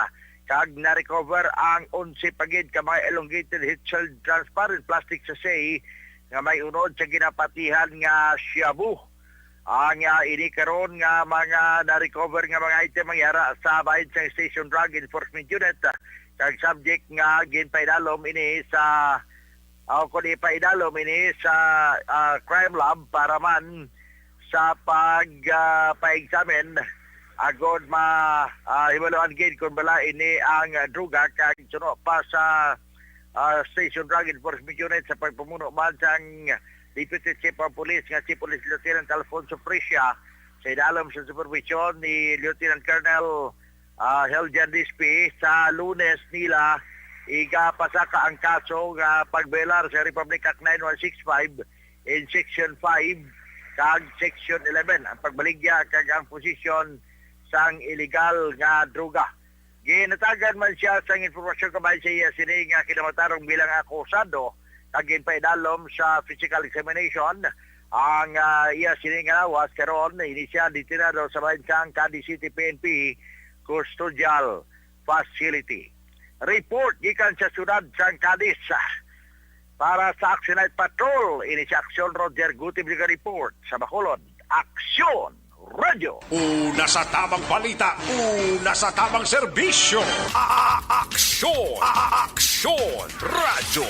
kag na-recover ang 11 pagid ka mga elongated heat-shield transparent plastic sachet nga may unod sa ginapatihan nga shabu. Ang ini karon nga mga na-recover nga mga item mangyara sa bahin sa Station Drug Enforcement Unit kag subject nga ginpaidalom ini sa kung ipaidalom ini sa crime lab para man sa pa-examine agod himaluan gid kung bala ini ang droga kag suno pa sa Station Drug Enforcement Unit sa pagpamuno man sang Deputy Chief of Police nga si Police Lieutenant Alfonso Precia sa idalom sa supervision ni Lieutenant Colonel Heljan Dispi. Sa Lunes nila igapasaka ang kaso nga pagbelar sa Republic Act 9165 in Section 5 kag Section 11 ang pagbaligya kag ang posisyon sang illegal nga droga. Ginatagan man siya sa informasyon kabay sa iya sini nga kinamatarong bilang akusado kag ginpaidalom sa physical examination. Ang iya sini nga lawas karon inisya detinado sa bansang Cadiz City PNP Custodial Facility. Report gikan sa syudad sang Cadiz para sa Action Night Patrol. Ini si Action Roger Gutib report sa Bacolod. Action Radio. Una sa tamang balita, una sa tamang serbisyo. Aksyon! Aksyon! Radyo!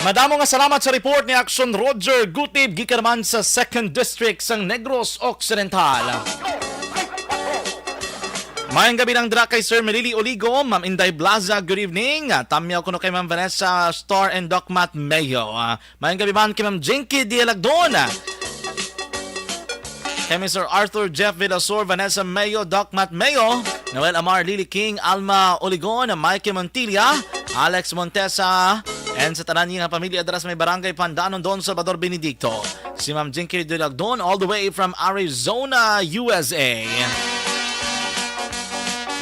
Madamo nga salamat sa report ni Action Roger Gutib gikan man sa 2nd District sang Negros Occidental. Mayang gabi ng dra kay Sir Melili Oligo, Ma'am Inday Blaza, good evening. Tamyaw ko no kay Ma'am Vanessa Star and Doc Matt Mayo. Mayang gabi man kay Ma'am Jinky Dialagdon. Kay Mr. Arthur Jeff Villasor, Vanessa Mayo, Doc Matt Mayo, Noel Amar, Lily King, Alma Oligon, Mikey Montilla, Alex Montesa, and sa tanan niya pamilya adras may barangay Pandanon, Don Salvador Benedicto. Si Ma'am Jinky Dialagdon all the way from Arizona, USA.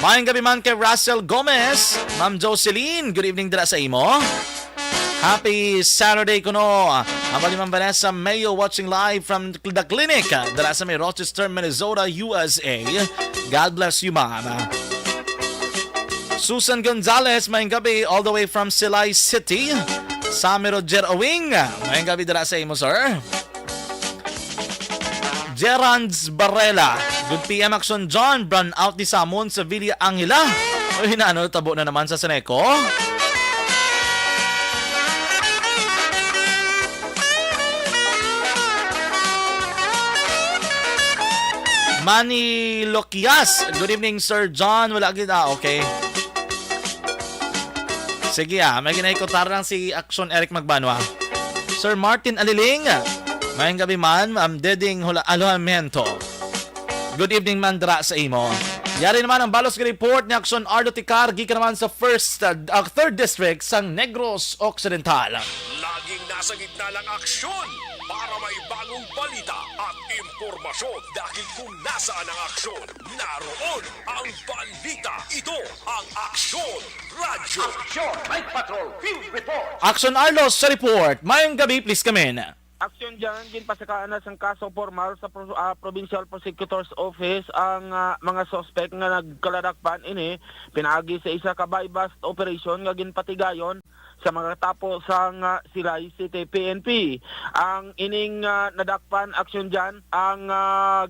Mayang gabi man kay Russell Gomez, Ma'am Jocelyn, good evening dira sa imo. Happy Saturday kuno. Abali Ma'am Vanessa Mayo watching live from the clinic dira sa may Rochester, Minnesota, USA. God bless you, Ma'am. Susan Gonzalez, mayang gabi all the way from Silay City. Sammy Roger Owing, mayang gabi dira sa imo, sir. Gerans Barrela, good PM Action John, Brown out ni Samon sa Villa Angela. O hinano, tabo na naman sa Seneco. Manny Loquias, good evening Sir John. Wala agad okay. Sige may ginaikotar lang si Action Eric Magbanwa. Sir Martin Aliling, mayang gabi man, Ma'am Deding Aluhamento. Good evening man dra sa imo. Yari naman ang balos report ni Action Ardo Ticar gikan naman sa 3rd District sang Negros Occidental. Laging nasa gitna ng aksyon para may bagong balita at impormasyon. Dahil kung nasaan ang aksyon, naroon ang balita. Ito ang Aksyon Radyo. Action Night Patrol Field Report. Action Arlos sa report. Mayang gabi, please come in. Aksyon dyan, ginpasakaan na sang kaso formal sa Provincial Prosecutor's Office ang mga suspect nga nagkalarakpan ini pinagi sa isa ka bypass operation nga ginpatigayon sa mga tapo sang Silay City PNP. Ang ining nadakpan aksyon dyan ang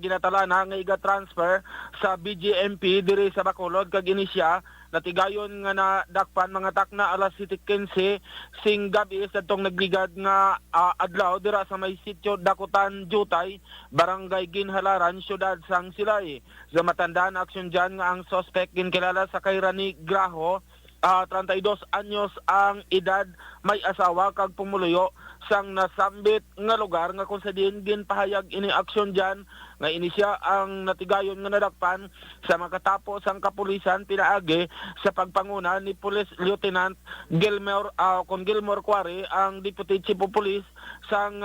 ginatala na nga iga-transfer sa BGMP diri sa Bacolod kag inisya natigayon nga nadakpan mga takna alas 7:15 sing gabi sa tong nagligad nga adlaw dira sa may sitio Dakutan Jutay, Barangay Ginhalaran, Syudad sang Silay. Sa matandaan aksyon dyan nga ang suspect ginkilala sa kay Rani Graho, 32 anyos ang edad, may asawa kag pumuluyo sang nasambit nga lugar nga kung sa diin ginpahayag ini aksyon dyan nga inisya ang natigayon nga nadakpan sa makatapos ang kapulisan pinaagi sa pagpanguna ni Police Lieutenant Gilmore Quarry, ang Deputy Chief of Police sang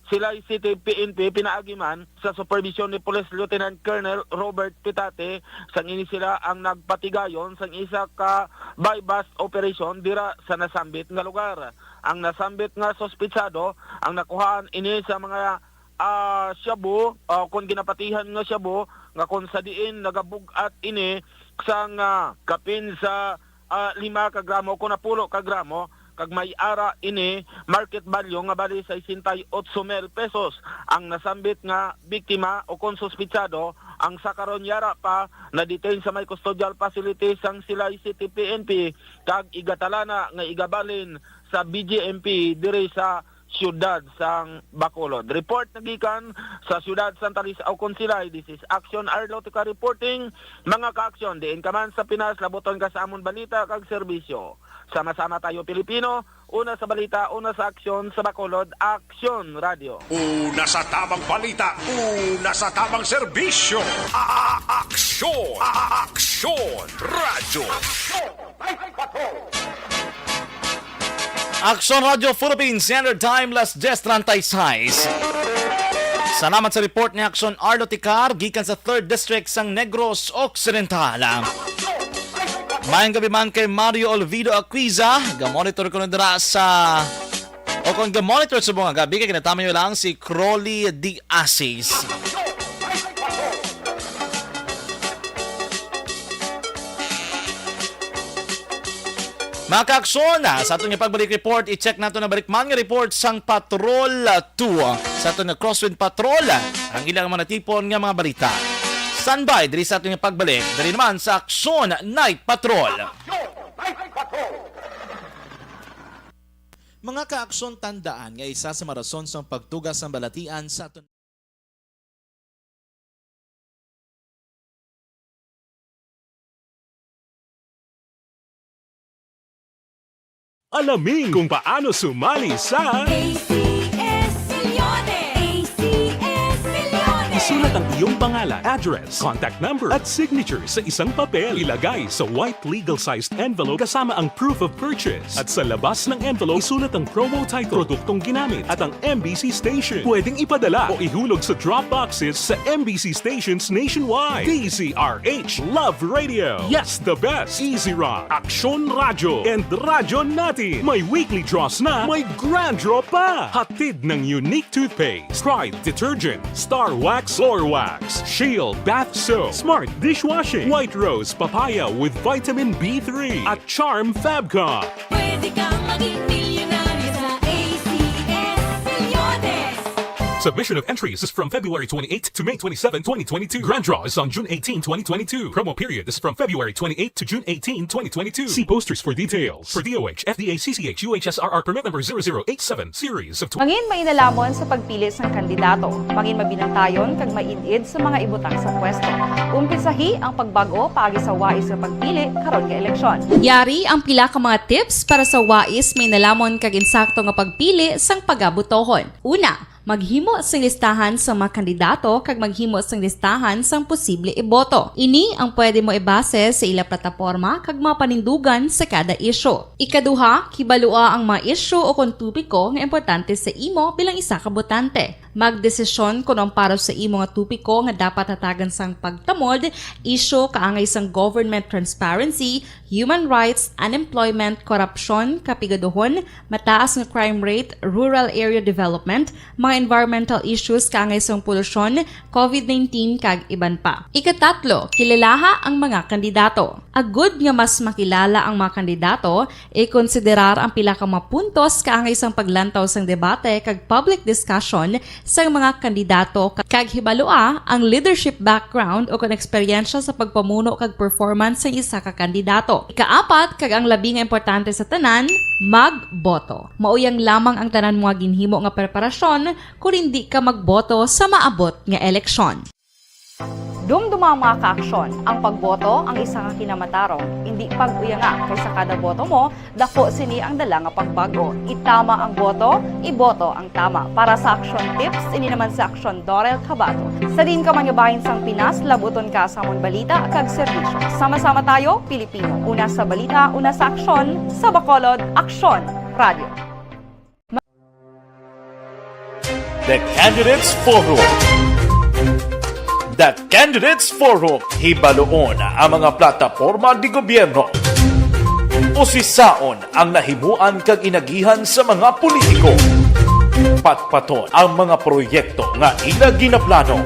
Silay City PNP pinaagi man sa supervision ni Police Lieutenant Colonel Robert Pitate. Sang ini sila ang nagpatigayon sang isa ka buy-bust operation dira sa nasambit nga lugar. Ang nasambit nga sospitsado ang nakuhaan ini sa mga shabu, kung ginapatihan nga shabu nga kung sa diin nagabugat ini sang kapin sa 5 ka gramo kung napulo ka gramo kag may ara ini market value nga bali sa 68,000 pesos. Ang nasambit nga biktima o kung suspitsado ang sakaron yara pa na detain sa may custodial facility sang Silay City PNP kag igatalana nga igabalin sa BGMP diri sa Syudad sang Bacolod. Report nagikan sa Syudad Santa Risa o Silay. This is Action Arlotica reporting. Mga ka-aksyon, diin ka man sa Pinas, labuton ka sa amon balita kag serbisyo. Sama-sama tayo Pilipino, una sa balita, una sa aksyon sa Bacolod, Aksyon Radio. Una sa tamang balita, una sa tamang serbisyo. Aksyon! Aksyon! Radyo! Aksyon Radio Philippines Standard Time las 10:36. Salamat sa report ni Aksyon Arlo Ticar gikan sa 3rd District sang Negros Occidental. Mayang gabi man kay Mario Olvido Aquiza, ga-monitor ko na dira sa o kung ga-monitor sa mga gabi kay kinatama nyo lang si Crowley D. Asis. Mga ka-aksyon, sa atong pagbalik report, i-check nato na balikman nga report sang Patrol 2 sa atong Crosswind Patrol ang ilang mga natipon nga mga balita. Standby diri sa atong pagbalik, diri naman sa Aksyon Night Patrol. Mga ka-aksyon, tandaan nga isa sa marason sa pagtugas ng balatian sa atong Alamin kung paano sumali sa ACS Millones! ACS Millones! Isulat ang iyong pangalan, address, contact number at signature sa isang papel. Ilagay sa white legal-sized envelope kasama ang proof of purchase. At sa labas ng envelope, isulat ang promo title, produktong ginamit at ang MBC station. Pwedeng ipadala o ihulog sa drop boxes sa MBC stations nationwide. DZRH Love Radio. Yes, the best. Easy Rock, Aksyon Radio, and Radyo Natin. May weekly draws na, may grand draw pa. Hatid ng unique toothpaste, Pride Detergent, Star Wax Floor Wax, Shield Bath Soap, Smart Dishwashing, White Rose Papaya with Vitamin B3, at Charm Fabcon. Pwede kang maging milyonaryo sa ACS Millones! Submission of entries is from February 28 to May 27, 2022. Grand draw is on June 18, 2022. Promo period is from February 28 to June 18, 2022. See posters for details. For DOH, FDA, CCH, UHSRR permit number 0087, series of... Mangin may nalamon sa pagpili ng kandidato. Mangin mabinantayon kag mainid sa mga ibutang sa pwesto. Umpisahi ang pagbago paagi sa wais sa pagpili karon nga eleksyon. Yari ang pila ka mga tips para sa wais may nalamon kag insakto nga pagpili sang pagabutohon. Una, maghimo sang listahan sa mga kandidato kag maghimo sang listahan sang posible iboto. Ini ang pwede mo ibase sa ila plataporma kag mapanindugan sa kada isyu. Ikaduha, kibalua ang mga isyu o kung tupiko nga importante sa imo bilang isa ka botante. Magdesisyon kung ang para sa imo nga tupiko nga dapat hatagan sang pagtamod, isyu kaangay sang government transparency, human rights, unemployment, korupsyon, kapigaduhon, mataas nga crime rate, rural area development, mga environmental issues kaangay sa polusyon, COVID-19 kag iban pa. Ikatatlo, kilalaha ang mga kandidato. Agud nga mas makilala ang mga kandidato, i-konsiderar ang pila ka mga puntos kaangay sang paglantaw sang debate kag public discussion sa mga kandidato kag hibalua ang leadership background o kon eksperyensya sa pagpamuno kag performance sa isa ka kandidato. Ikaapat kag ang labi nga importante sa tanan, magboto. Mauyang lamang ang tanan mga ginhimo nga preparasyon kung hindi ka magboto sa maabot nga eleksyon. Dumduma ang mga kaaksyon. Ang pagboto ang isa ka kinamatarong. Hindi pag-uya nga kaysa kada boto mo, dako sini ang dala nga pagbago. Itama ang boto, iboto ang tama. Para sa action tips, ini naman sa action Dorel Cabato. Sa din ka manyabahin sang Pinas, labuton ka sa amon balita kag serbisyo. Sama-sama tayo, Pilipino. Una sa balita, una sa aksyon, sa Bacolod, Aksyon Radio. The Candidates Forum. The Candidates Forum, hibaloon ang mga plataporma di gobyerno. Usisaon ang nahimuan kag inagihan sa mga politiko. Patpaton ang mga proyekto nga ila ginaplano.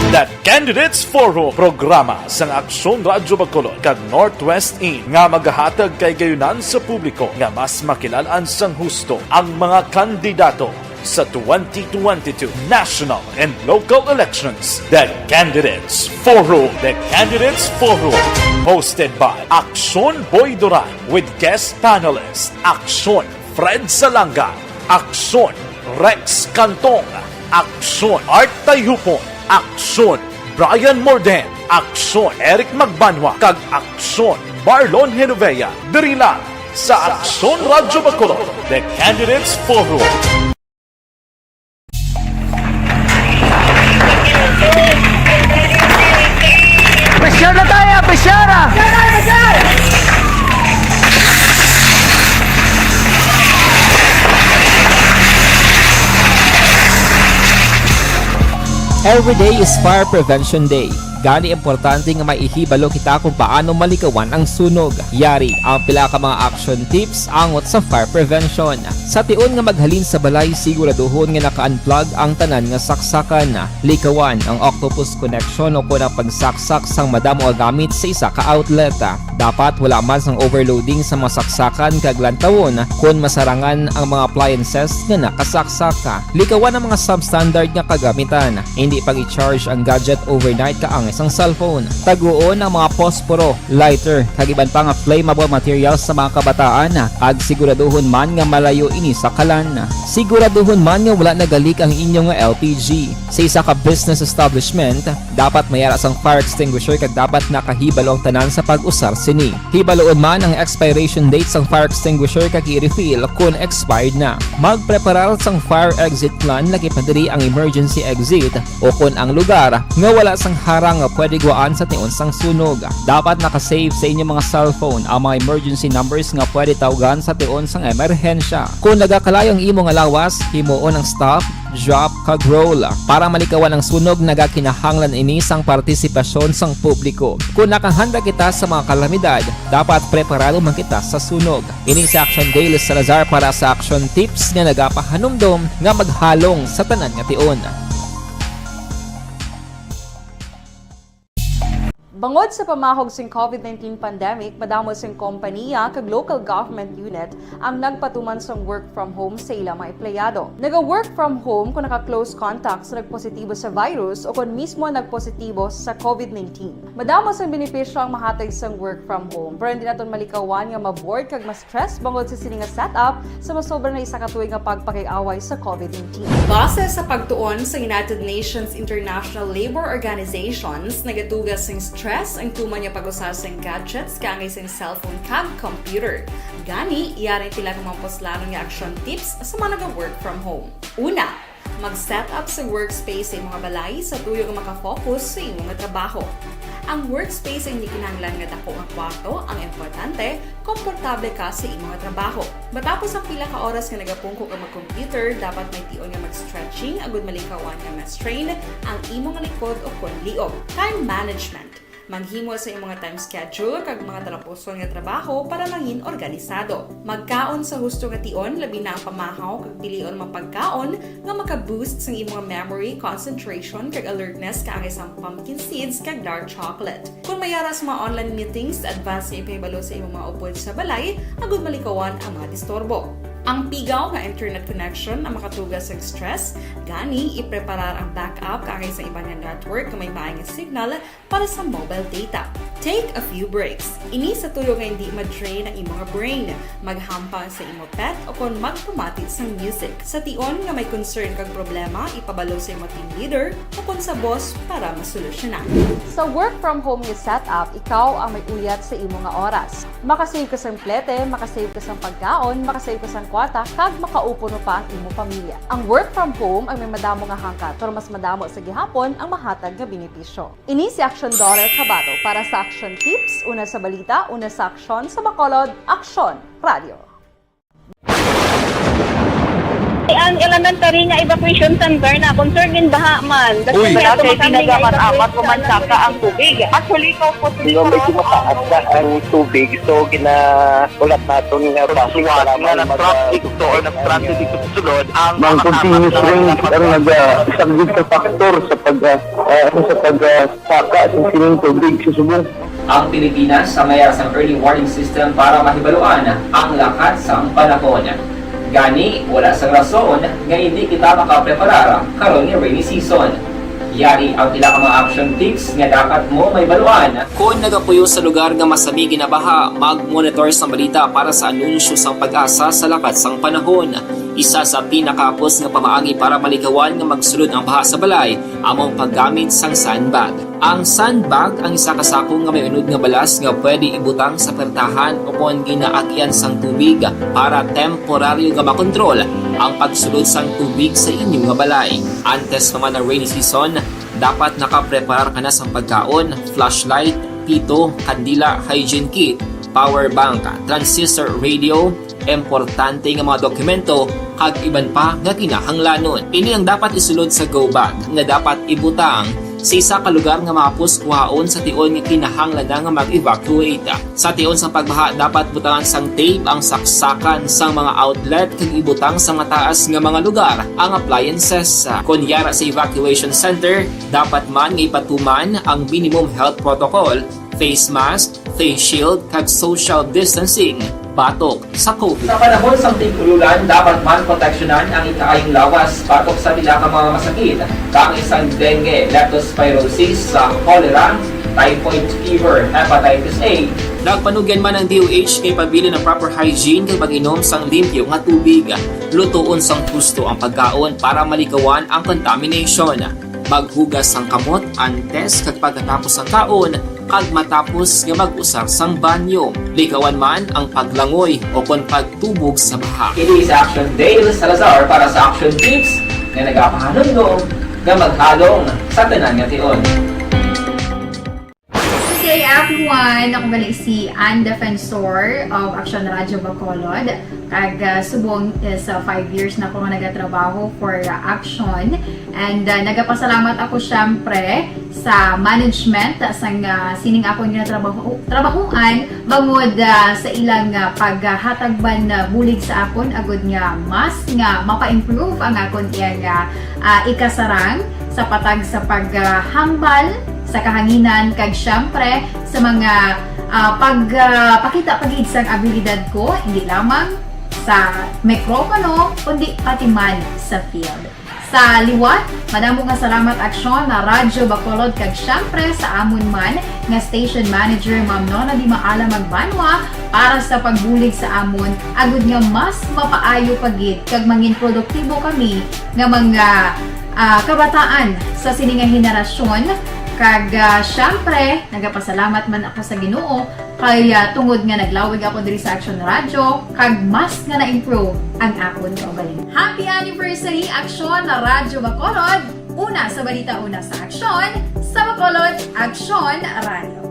The Candidates Forum, programa sang Aksyon Radyo Bacolod kag Northwest In nga magahatag kay gayunan sa publiko nga mas makilalaan sang husto ang mga kandidato sa 2022 national and local elections. The Candidates Forum. The Candidates Forum. Hosted by Aksyon Boy Duran with guest panelist Aksyon Fred Salanga, Aksyon Rex Cantong, Aksyon Art Tayhupon, Aksyon Brian Morden, Aksyon Eric Magbanwa, kag Aksyon Marlon Genovea. Diri lang sa Aksyon Radyo Bacolod. The Candidates Forum. Besyar na tayo! Besyara! Every day is Fire Prevention Day. Gani importante nga maihibalo kita kung paano malikawan ang sunog. Yari ang pila ka mga action tips angot sa fire prevention. Sa tion nga maghalin sa balay, siguraduhon nga naka-unplug ang tanan nga saksakan. Likawan ang octopus connection o kung ang pagsaksak sang madamo nga gamit sa isa ka outlet. Dapat wala man sang overloading sa mga saksakan kag lantawon kung masarangan ang mga appliances nga nakasaksaka. Likawan ang mga substandard nga kagamitan. Hindi pag i-charge ang gadget overnight kaang isang cellphone. Taguon ang mga posporo, lighter, kag iban pa nga flammable materials sa mga kabataan. Kag siguraduhon man nga malayo ini sa kalan. Siguraduhon man nga wala nagalik ang inyong LPG. Sa isa ka business establishment, dapat mayara sang fire extinguisher kag dapat nakahibalo ang tanan sa pag-usar sini. Hibaloon man ang expiration date sang fire extinguisher kag i-refill kung expired na. Magpreparar sang fire exit plan lagi pa diri ang emergency exit o kung ang lugar nga wala sang harang nga pwede guaan sa tion sang sunog. Dapat nakasave sa inyong mga cellphone ang mga emergency numbers nga pwede tawagan sa tion sang emerhensya. Kung nagakalayo ang imong lawas, himuon ang stop, drop, kag roll. Para malikawan ang sunog, nagakinahanglan ini sang partisipasyon sang publiko. Kung nakahanda kita sa mga kalamidad, dapat preparado man kita sa sunog. Ini sa Action Daily Salazar para sa action tips nga nagapahanumdom nga maghalong sa tanan nga tion. Bangod sa pamahog sing COVID-19 pandemic, madamo sing kompanya kag local government unit ang nagpatuman sang work from home sa ilang mga empleyado. Naga-work from home kung naka-close contact sa nagpositibo sa virus o kung mismo nagpositibo sa COVID-19. Madamo sang benepisyo ang mahatag sang work from home, pero hindi naton malikawan nga ma-bored kag ma-stress bangod sa sini nga setup sa masobra na isa ka tuig nga pagpakiaway sa COVID-19. Base sa pagtuon sa United Nations International Labour Organizations, nagatugas sing stress ang tuman niya pag-usar sa gadgets kaangay sa cellphone kag computer. Gani, iyarin tila ng mga poslano nga action tips sa mga nag-work from home. Una, mag-set up sa workspace sa mga balay sa tuyo nga makafocus sa inyong trabaho. Ang workspace ay hindi kinahanglan nga dako nga kwarto, ang importante, komportable ka sa imong trabaho. Matapos ang pila ka oras nga nagapungko ka mag-computer, dapat may tion nga mag-stretching agud malikawan nga ma-strain ang imong likod o kon liog. Time management. Manghimo sa imong time schedule kag mga talapuson nga trabaho para mangin organisado. Magkaon sa husto nga tion, labi na ang pamahaw kag pilion mapagkaon nga maka-boost sa imong memory, concentration kag alertness kaangay sa pumpkin seeds kag dark chocolate. Kung mayara sa mga online meetings, advance sa ipahibalo sa imong mga upod sa balay, agud malikawan ang mga disturbo. Ang pigaw nga internet connection ang makatugas sa stress, gani ipreparar ang backup kaangay sa ibang nga network nga may maayong signal para sa mobile data. Take a few breaks. Ini sa tuyo nga hindi ma-drain ang imong brain, maghampang sa imong pet o kung magpumati sa music. Sa tion nga may concern kag problema, ipabalo sa imong team leader o kung sa boss para masolusyonan. Sa work from home nga setup, ikaw ang may uyat sa imong nga oras. Makasave ka sa plete, makasave ka sa pagkaon, makasave ka sa kwata, kag makaupo no pa ang imong pamilya. Ang work from home ay may madamo nga hangkat, pero mas madamo sa gihapon ang mahatag nga benepisyo. Ini si Action Daughter Cabato para sa Action Tips, una sa balita, una sa aksyon sa Bacolod, Action Radio. Ang elementary nga evacuation center na concern din baha man. Uy, kasi pinagamat-amat pumansaka ang tubig. Actually, medyo mataas na ang tubig. So, ginaulat natin nga pasiwag nga nag-traffic to or nag-transit dito sa sulod. Ang continuous rain ang nag-isang factor sa pagsaka at sining tubig sa subong. Ang Pilipinas sa mayroon ng early warning system para mahibaluan ang lakas ng panahon. Gani, wala sang rason nga hindi kita makapreparar karon nga rainy season. Yari ang pila ka mga action tips nga dapat mo may baluan. Kung nagapuyo sa lugar nga masami ginabaha, mag-monitor sa balita para sa anunsyo sang pag-asa sa lakas sang panahon. Isa sa pinakapos nga pamaagi para malikawan nga magsulod ang baha sa balay, among paggamit sang sandbag. Ang sandbag ang isa kasakong nga may unod nga balas nga pwede ibutang sa pertahan upon ginaagyan sang tubig para temporaryo nga makontrol ang pagsulod sang tubig sa inyong nga balay. Antes naman ng rainy season, dapat nakapreparar ka na sang pagkaon, flashlight, pito, kandila, hygiene kit, power bank, transistor radio, importante nga mga dokumento kag iban pa nga kinahanglanon. Ini ang dapat isulod sa go bag nga dapat ibutang sa isa ka lugar nga mapus kuhaon sa tion nga kinahanglan nga mag-evacuate. Sa tion sa pagbaha dapat butangan sang tape ang saksakan sang mga outlet kag ibutang sa mataas nga mga lugar ang appliances. Kunyara sa evacuation center, dapat man nga ipatuman ang minimum health protocol, face mask, face shield kag social distancing batok sa COVID. Sa panahon sa tigululan, dapat man proteksyonan ang ikaayong lawas batok sa pila ka mga masakit, kang isang dengue, leptospirosis, cholera, typhoid fever, hepatitis A. Nagpanugyan man ang DOH kay pabili ng proper hygiene kay pag-inom sang limpyo nga tubig. Lutuon sang gusto ang pagkaon para malikawan ang contamination. Maghugas sang kamot antes kag pagkatapos ang kaon kag matapos nga mag-usar sang banyo. Likawan man ang paglangoy o kon pagtubog sa baha. It is Action Dale Salazar para sa Action Tips nga nagapahanong nga maghalong sa tanan nga tion. Good day everyone! Ako gali si Ann Defensor of Action Radio Bacolod. Kag subong sa 5 years na ako nga nagatrabaho for Action. And nagapasalamat ako syempre sa management sang sining ako nga trabahuan bangod sa ilang paghatagban bulig sa akon agud nga mas nga mapa-improve ang akon iyang ikasarang sa patag sa paghambal sa kahanginan kag syempre sa mga pakita pagid sang abilidad ko hindi lamang sa mikropono kundi pati man sa field. Sa liwat, madamo nga salamat Aksyon na Radyo Bacolod kag syempre sa amon man nga station manager Ma'am Nona Di Maala Magbanwa para sa pagbulig sa amon agud nga mas mapaayo pagid kag mangin produktibo kami nga mga kabataan sa sininga henerasyon. Kag syempre, nagapasalamat man ako sa Ginoo kay tungod nga naglawig ako diri sa Action Radio kag mas nga na-improve ang akon kaugalingon. Happy anniversary Action na Radyo Bacolod! Una sa balita, una sa aksyon, sa Bacolod, Action Radio.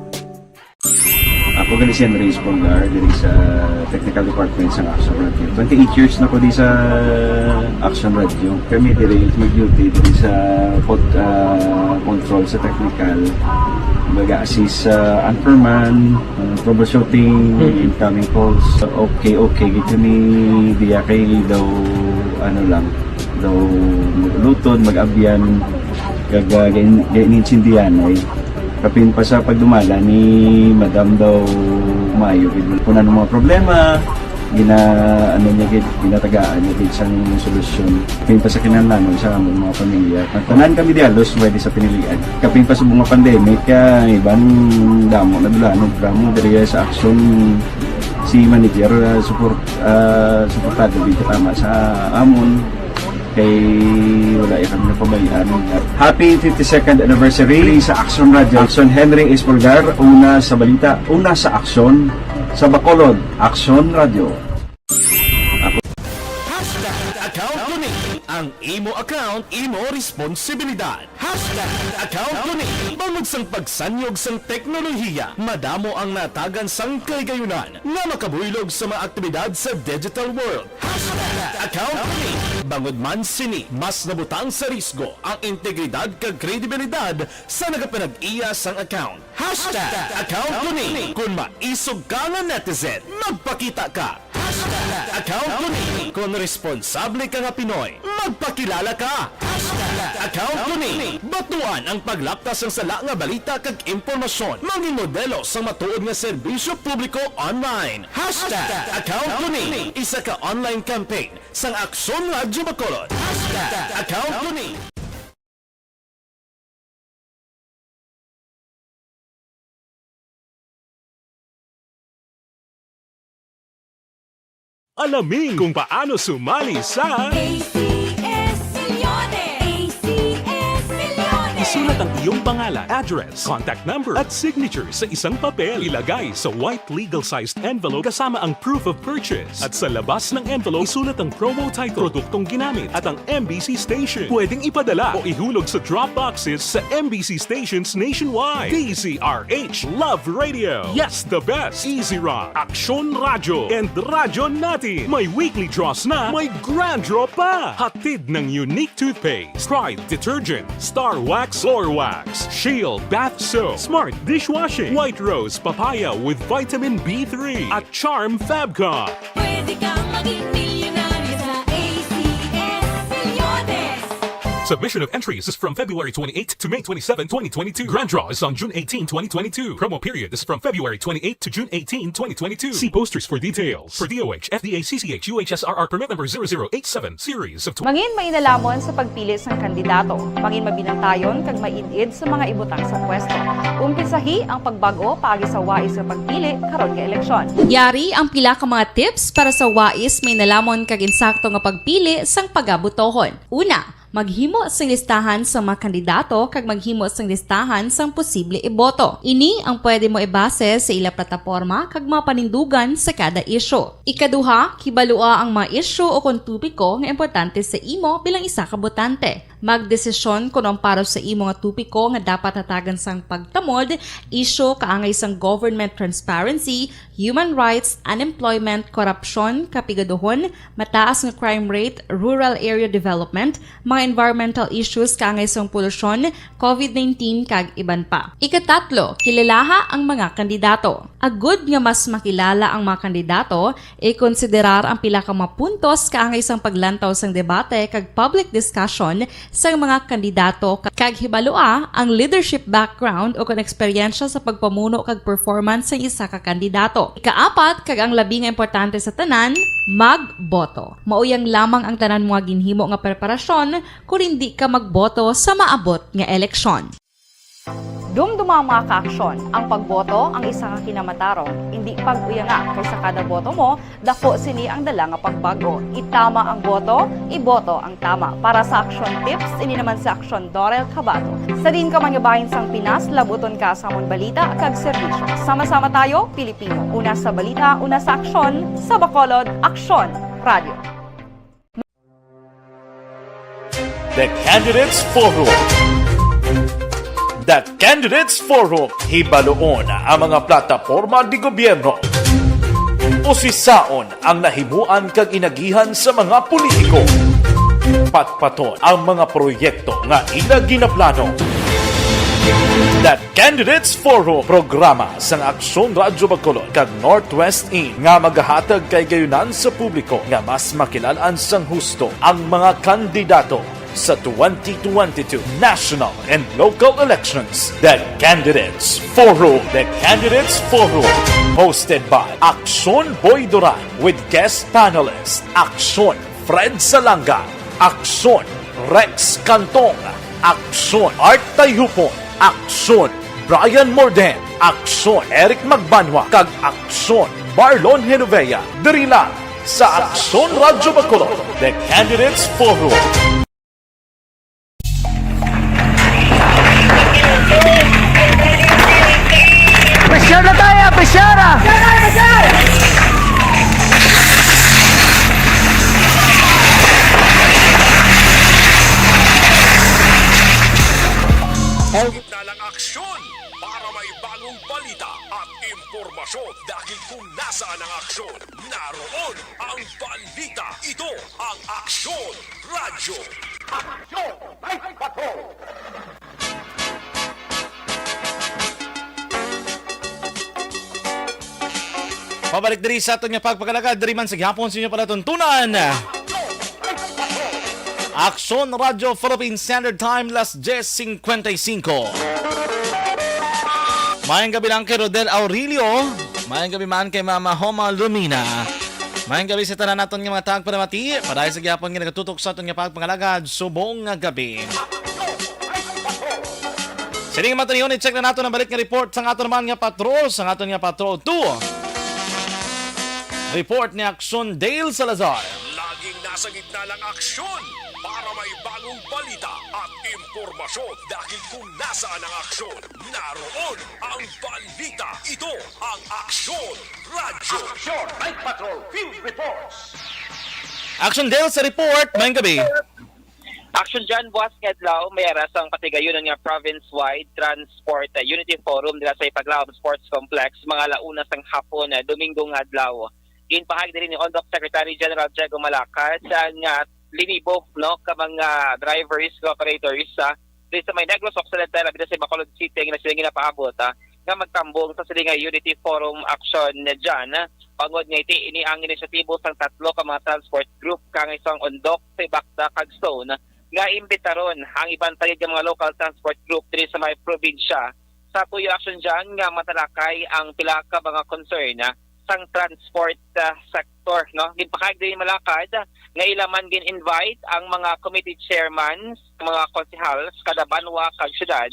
Ako gali si Andres Polgar diri sa Technical Department sa Action Radio. 28 years na ko di sa Action Radio. Kami diri mag-duty diri sa control sa technical mag-assist sa anchorman, troubleshooting, incoming calls. Okay, gito ni diya kay daw lutod, mag-abyan, ganinsindihan ay kapin pa sa pagdumala ni Madam daw Mayo. Kung ano mga problema, ginatagaan niya isang solusyon. Kapin pa sa kinalanon sa among mga pamilya. Tanan kami dialos, pwede sa pinilian. Kapin pa sa bunga pandemic, ibang damo na dulanog, dramo, diriya sa action si manager, suportado dito tama sa amon. Kay wala kami napabayaan. Happy 52nd anniversary sa Action Radio. Action Henry Espolgar, una sa balita, una sa aksyon sa Bacolod. Action Radio. Account ko ni ang imo account, imo responsibilidad. Account ko ni bangod sang pagsanyog sang teknolohiya, madamo ang natagan sang kaygayunan nga makabuylog sa mga aktibidad sa digital world. Account ko ni bangod man sini mas nabutang sa risgo ang integridad kag kredibilidad sa nagapanag-iya sang account. Account ko ni kung maisog ka nga netizen, magpakita ka. Account ko ni kung responsable ka nga Pinoy, magpakilala ka. Account ko ni batuan ang paglaptas ng sala nga balita kag impormasyon, manging modelo sa matuod nga serbisyo publiko online. Account ko ni isa ka online campaign sang Aksyon Radyo Bacolod. Account ko ni Alamin kung paano sumali sa ACS Milyones! ACS Milyones! Isulat ang iyong pangalan, address, contact number at signature sa isang papel. Ilagay sa white legal-sized envelope kasama ang proof of purchase. At sa labas ng envelope, isulat ang promo title, produktong ginamit at ang MBC station. Pwedeng ipadala o ihulog sa drop boxes sa MBC stations nationwide. DZRH Love Radio. Yes, the best. Easy Rock, Aksyon Radio, and Radyo Natin. May weekly draws na, may grand draw pa. Hatid ng unique toothpaste, Pride Detergent, Star Wax Floor Wax, Shield Bath Soap, Smart Dishwashing, White Rose Papaya with Vitamin B3, at Charm Fabcon. Pwede kang maging milyonaryo sa ACS Milyones! Submission of entries is from February 28 to May 27, 2022. Grand draw is on June 18, 2022. Promo period is from February 28 to June 18, 2022. See posters for details. For DOH, FDA, CCH, UHSRR permit number 0087, series of... Mangin mainalamon sa pagpili ng kandidato. Mangin mabinantayon kag mainid sa mga ibutang sa pwesto. Umpisahi ang pagbago paagi sa wais sa pagpili karon nga eleksyon. Yari ang pila ka mga tips para sa wais may nalamon kag insakto nga pagpili sang pagabutohon. Una, maghimo sang listahan sa mga kandidato kag maghimo sang listahan sang posible iboto. Ini ang pwede mo ibase sa ila plataporma kag mga panindugan sa kada isyu. Ikaduha, kibalua ang mga isyu o kung tupiko nga importante sa imo bilang isa ka botante. Magdesisyon kung ang para sa imo nga tupiko nga dapat hatagan sang pagtamod, isyu kaangay sang government transparency, human rights, unemployment, korupsyon, kapigaduhon, mataas nga crime rate, rural area development, mga environmental issues kaangay sang polusyon, COVID-19 kag iban pa. Ikatatlo, kilalaha ang mga kandidato. Agud nga mas makilala ang mga kandidato, i-konsiderar ang pila ka mga puntos kaangay sang paglantaw sang debate kag public discussion sa mga kandidato kag hibalua ang leadership background o kung eksperyensya sa pagpamuno kag performance sa isa ka kandidato. Ikaapat kag ang labi nga importante sa tanan, magboto. Mauyang lamang ang tanan mga ginhimo nga preparasyon kung hindi ka magboto sa maabot nga eleksyon. Dumduma ang mga kaaksyon, ang pagboto ang isa ka kinamatarong, hindi pag-uyanga kaysa kada boto mo, dako sini ang dala nga pagbago. Itama ang boto, iboto ang tama. Para sa action tips, ini naman sa aksyon Dorel Cabato. Sa din ka mangyubahin sang Pinas, labuton ka sa amon balita kag serbisyo. Sama-sama tayo, Pilipino. Una sa balita, una sa aksyon, sa Bacolod, Aksyon Radio. The Candidates Forum. The Candidates Forum, hibaloon ang mga plataporma di gobyerno. Usisaon ang nahimuan kag inagihan sa mga politiko. Patpaton ang mga proyekto nga ila ginaplano. The Candidates Forum programa sa Aksyon Radyo Bacolod kag Northwest In nga magahatag kay gayunan sa publiko nga mas makilalaan sang husto ang mga kandidato sa 2022 national and local elections. The Candidates Forum. The Candidates Forum. Hosted by Aksyon Boy Duran with guest panelists Aksyon Fred Salanga, Aksyon Rex Cantong, Aksyon Art Tayupon, Aksyon Brian Morden, Aksyon Eric Magbanwa, kag Aksyon Marlon Genovea. Diri lang sa Aksyon Radyo Bacolod. The Candidates Forum. Pressure na tayo, pressure! Gitna ng aksyon para may bagong balita at impormasyon dahil kung nasaan ang aksyon, naroon ang balita. Ito ang Aksyon Radyo. Aksyon Night Patrol! Pabalik diri sa aton nga pagpakalagad diri man sa gihapon sa inyo pala tuntunan. Aksyon Radio Philippine Standard Time las 10:55. Mayang gabi lang kay Rodel Aurelio. Mayang gabi man kay Mama Homa Lumina. Mayang gabi sa tanan naton nga mga tagpanamati. Paday sa gihapon nga nagatutok sa aton nga pagpangalagad subong nga gabi. Sining mataniyon i-check na naton ang balik nga report sa aton man nga patrol, sa aton nga patrol 2. Report ni Aksyon Dale Salazar. Laging nasa gitna ng aksyon para may bagong balita at impormasyon dahil kung nasaan ang aksyon, naroon ang balita. Ito ang Aksyon Radyo. Aksyon Night Patrol Field Reports. Aksyon Dale sa report, mayang gabi. Action dyan, buwas kadlaw, may aras ang patigayon nga province-wide transport unity forum nila sa Ipaglaom Sports Complex mga launa sang hapon, Dominggo nga adlaw. Ginpahagi din ni ONDOC Secretary General Diego Malacad nga linibo no ka mga drivers, operators sa may Negros Occidental abida sa Bacolod City nga sila ginapaabot nga magtambong sa sila nga Unity Forum action dyan. Pangod nga ini ang inisyatibo sang tatlo ka mga transport group kang isang ONDOC sa Ibacta kag Stone nga imbitaron ang ibang tayog ng mga local transport group diri sa may probinsya sa tuyo action dyan nga matalakay ang pila ka mga concern sang transport sector no. Ginpakag din Malacad nga ilaman gin-invite ang mga committee chairman, mga konsehals kada banwa kag syudad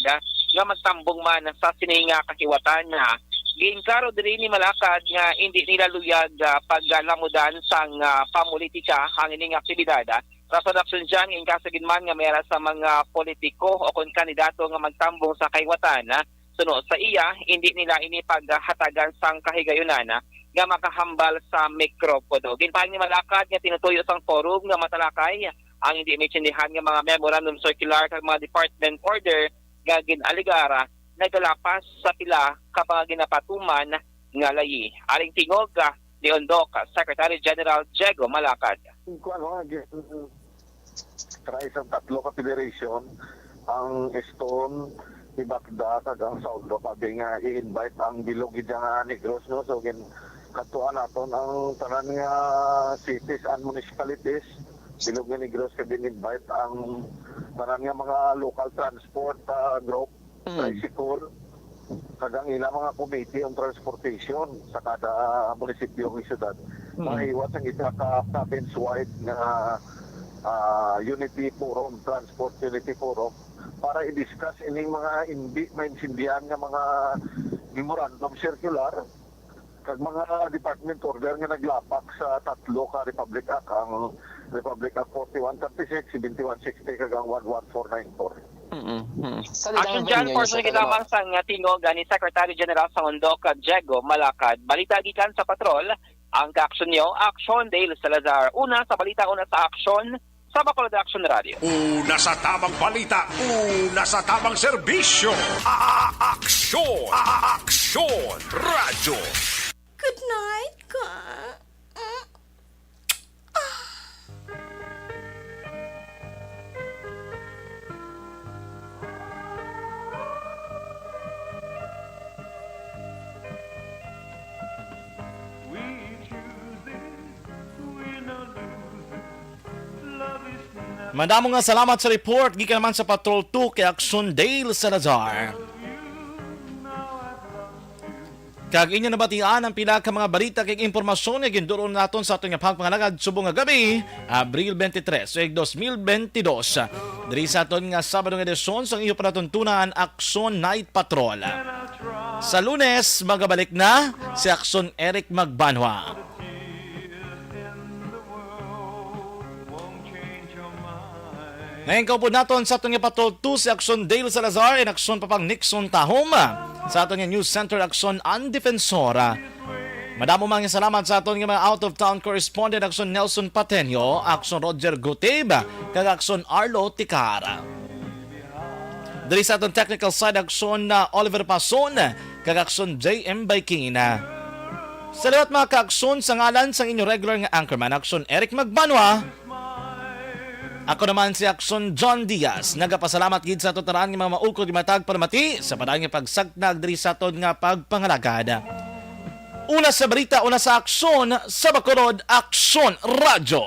nga magtambong man sa sininga kahiwatan na ginklaro din ni Malacad nga hindi nila luyag paggalamudan sang pamulitika ang ining aktibidad. Rason aksyon dyan, in kasagin man nga mayroon sa mga politiko o kung kandidato nga magtambong sa kahiwatan sunod sa iya, hindi nila inipaghatagan sang kahigayunan nga makahambal sa mikropodo. Ginpahag ni Malacad nga tinutuyo sang forum nga matalakay ang hindi mitsindihan nga mga memorandum circular kag mga department order nga ginaligara nagalapas sa pila kapag ginapatuman nga layi. Aling tingog ni ONDOC Secretary General Diego Malacad. Kung ano, isang tatlo ka federation, ang Stone, Ibacda, kag ang Saudo, pabi nga i-invite ang bilog nga Negros, no? So, katuan naton ang tanan nga cities and municipalities, bilog nga Negros, kag in-invite ang tanan nga mga local transport group, tricycle, kag ang ilang mga committee on transportation sa kada munisipyo ng syudad. Mahiwas ang isa ka province-wide nga Unity Forum, Transport Unity Forum, para i-discuss ining mga maintindihan nga mga memorandum circular kag mga department order nga naglapak sa tatlo ka Republic Act, ang Republic Act 4136, 7160 kag ang 11494. Action dyan, portion lamang sa tingog ni Secretary General sa ONDOC Diego Malacad. Balita gikan sa patrol, ang ka-action nyo, Action Dale Salazar. Una sa balita, una sa action sa Bacolod Action Radio. Una sa tamang balita, una sa tamang serbisyo. Aksyon! Aksyon! Radyo! Good night, ka. Madamo nga salamat sa report gikan naman sa Patrol 2 kay Action Dale Salazar. Kag inyo nabatian ang pila ka mga balita kay impormasyon nga ginduron naton sa atong pagpangalagad subong nga gabi, Abril 23, 2022. Diri sa aton nga Sabado nga edisyon sa iyo panatuntunan Action Night Patrol. Sa Lunes magabalik na si Action Eric Magbanwa. Ngayon kaupod naton sa atong Patrol 2 si Action Dale Salazar and Action Papang Nixon Tahom sa atong News Center Action ang Defensora. Madamo mga salamat sa atong mga out-of-town correspondent Action Nelson Patenio, Action Roger Guteb, kag Action Arlo Ticara. Diri sa atong technical side Action Oliver Pason, kag Action JM Baykina. Sa lahat mga ka-aksyon sa ngalan sa inyong regular nga anchorman Action Eric Magbanwa. Ako naman si Action John Diaz, nagapasalamat gid sa tutaraan ng mga maukod di matag paramati sa padang pagsagtag diri sa aton nga pagpangalagad. Una sa balita, una sa aksyon, sa Bacolod, Aksyon Radyo.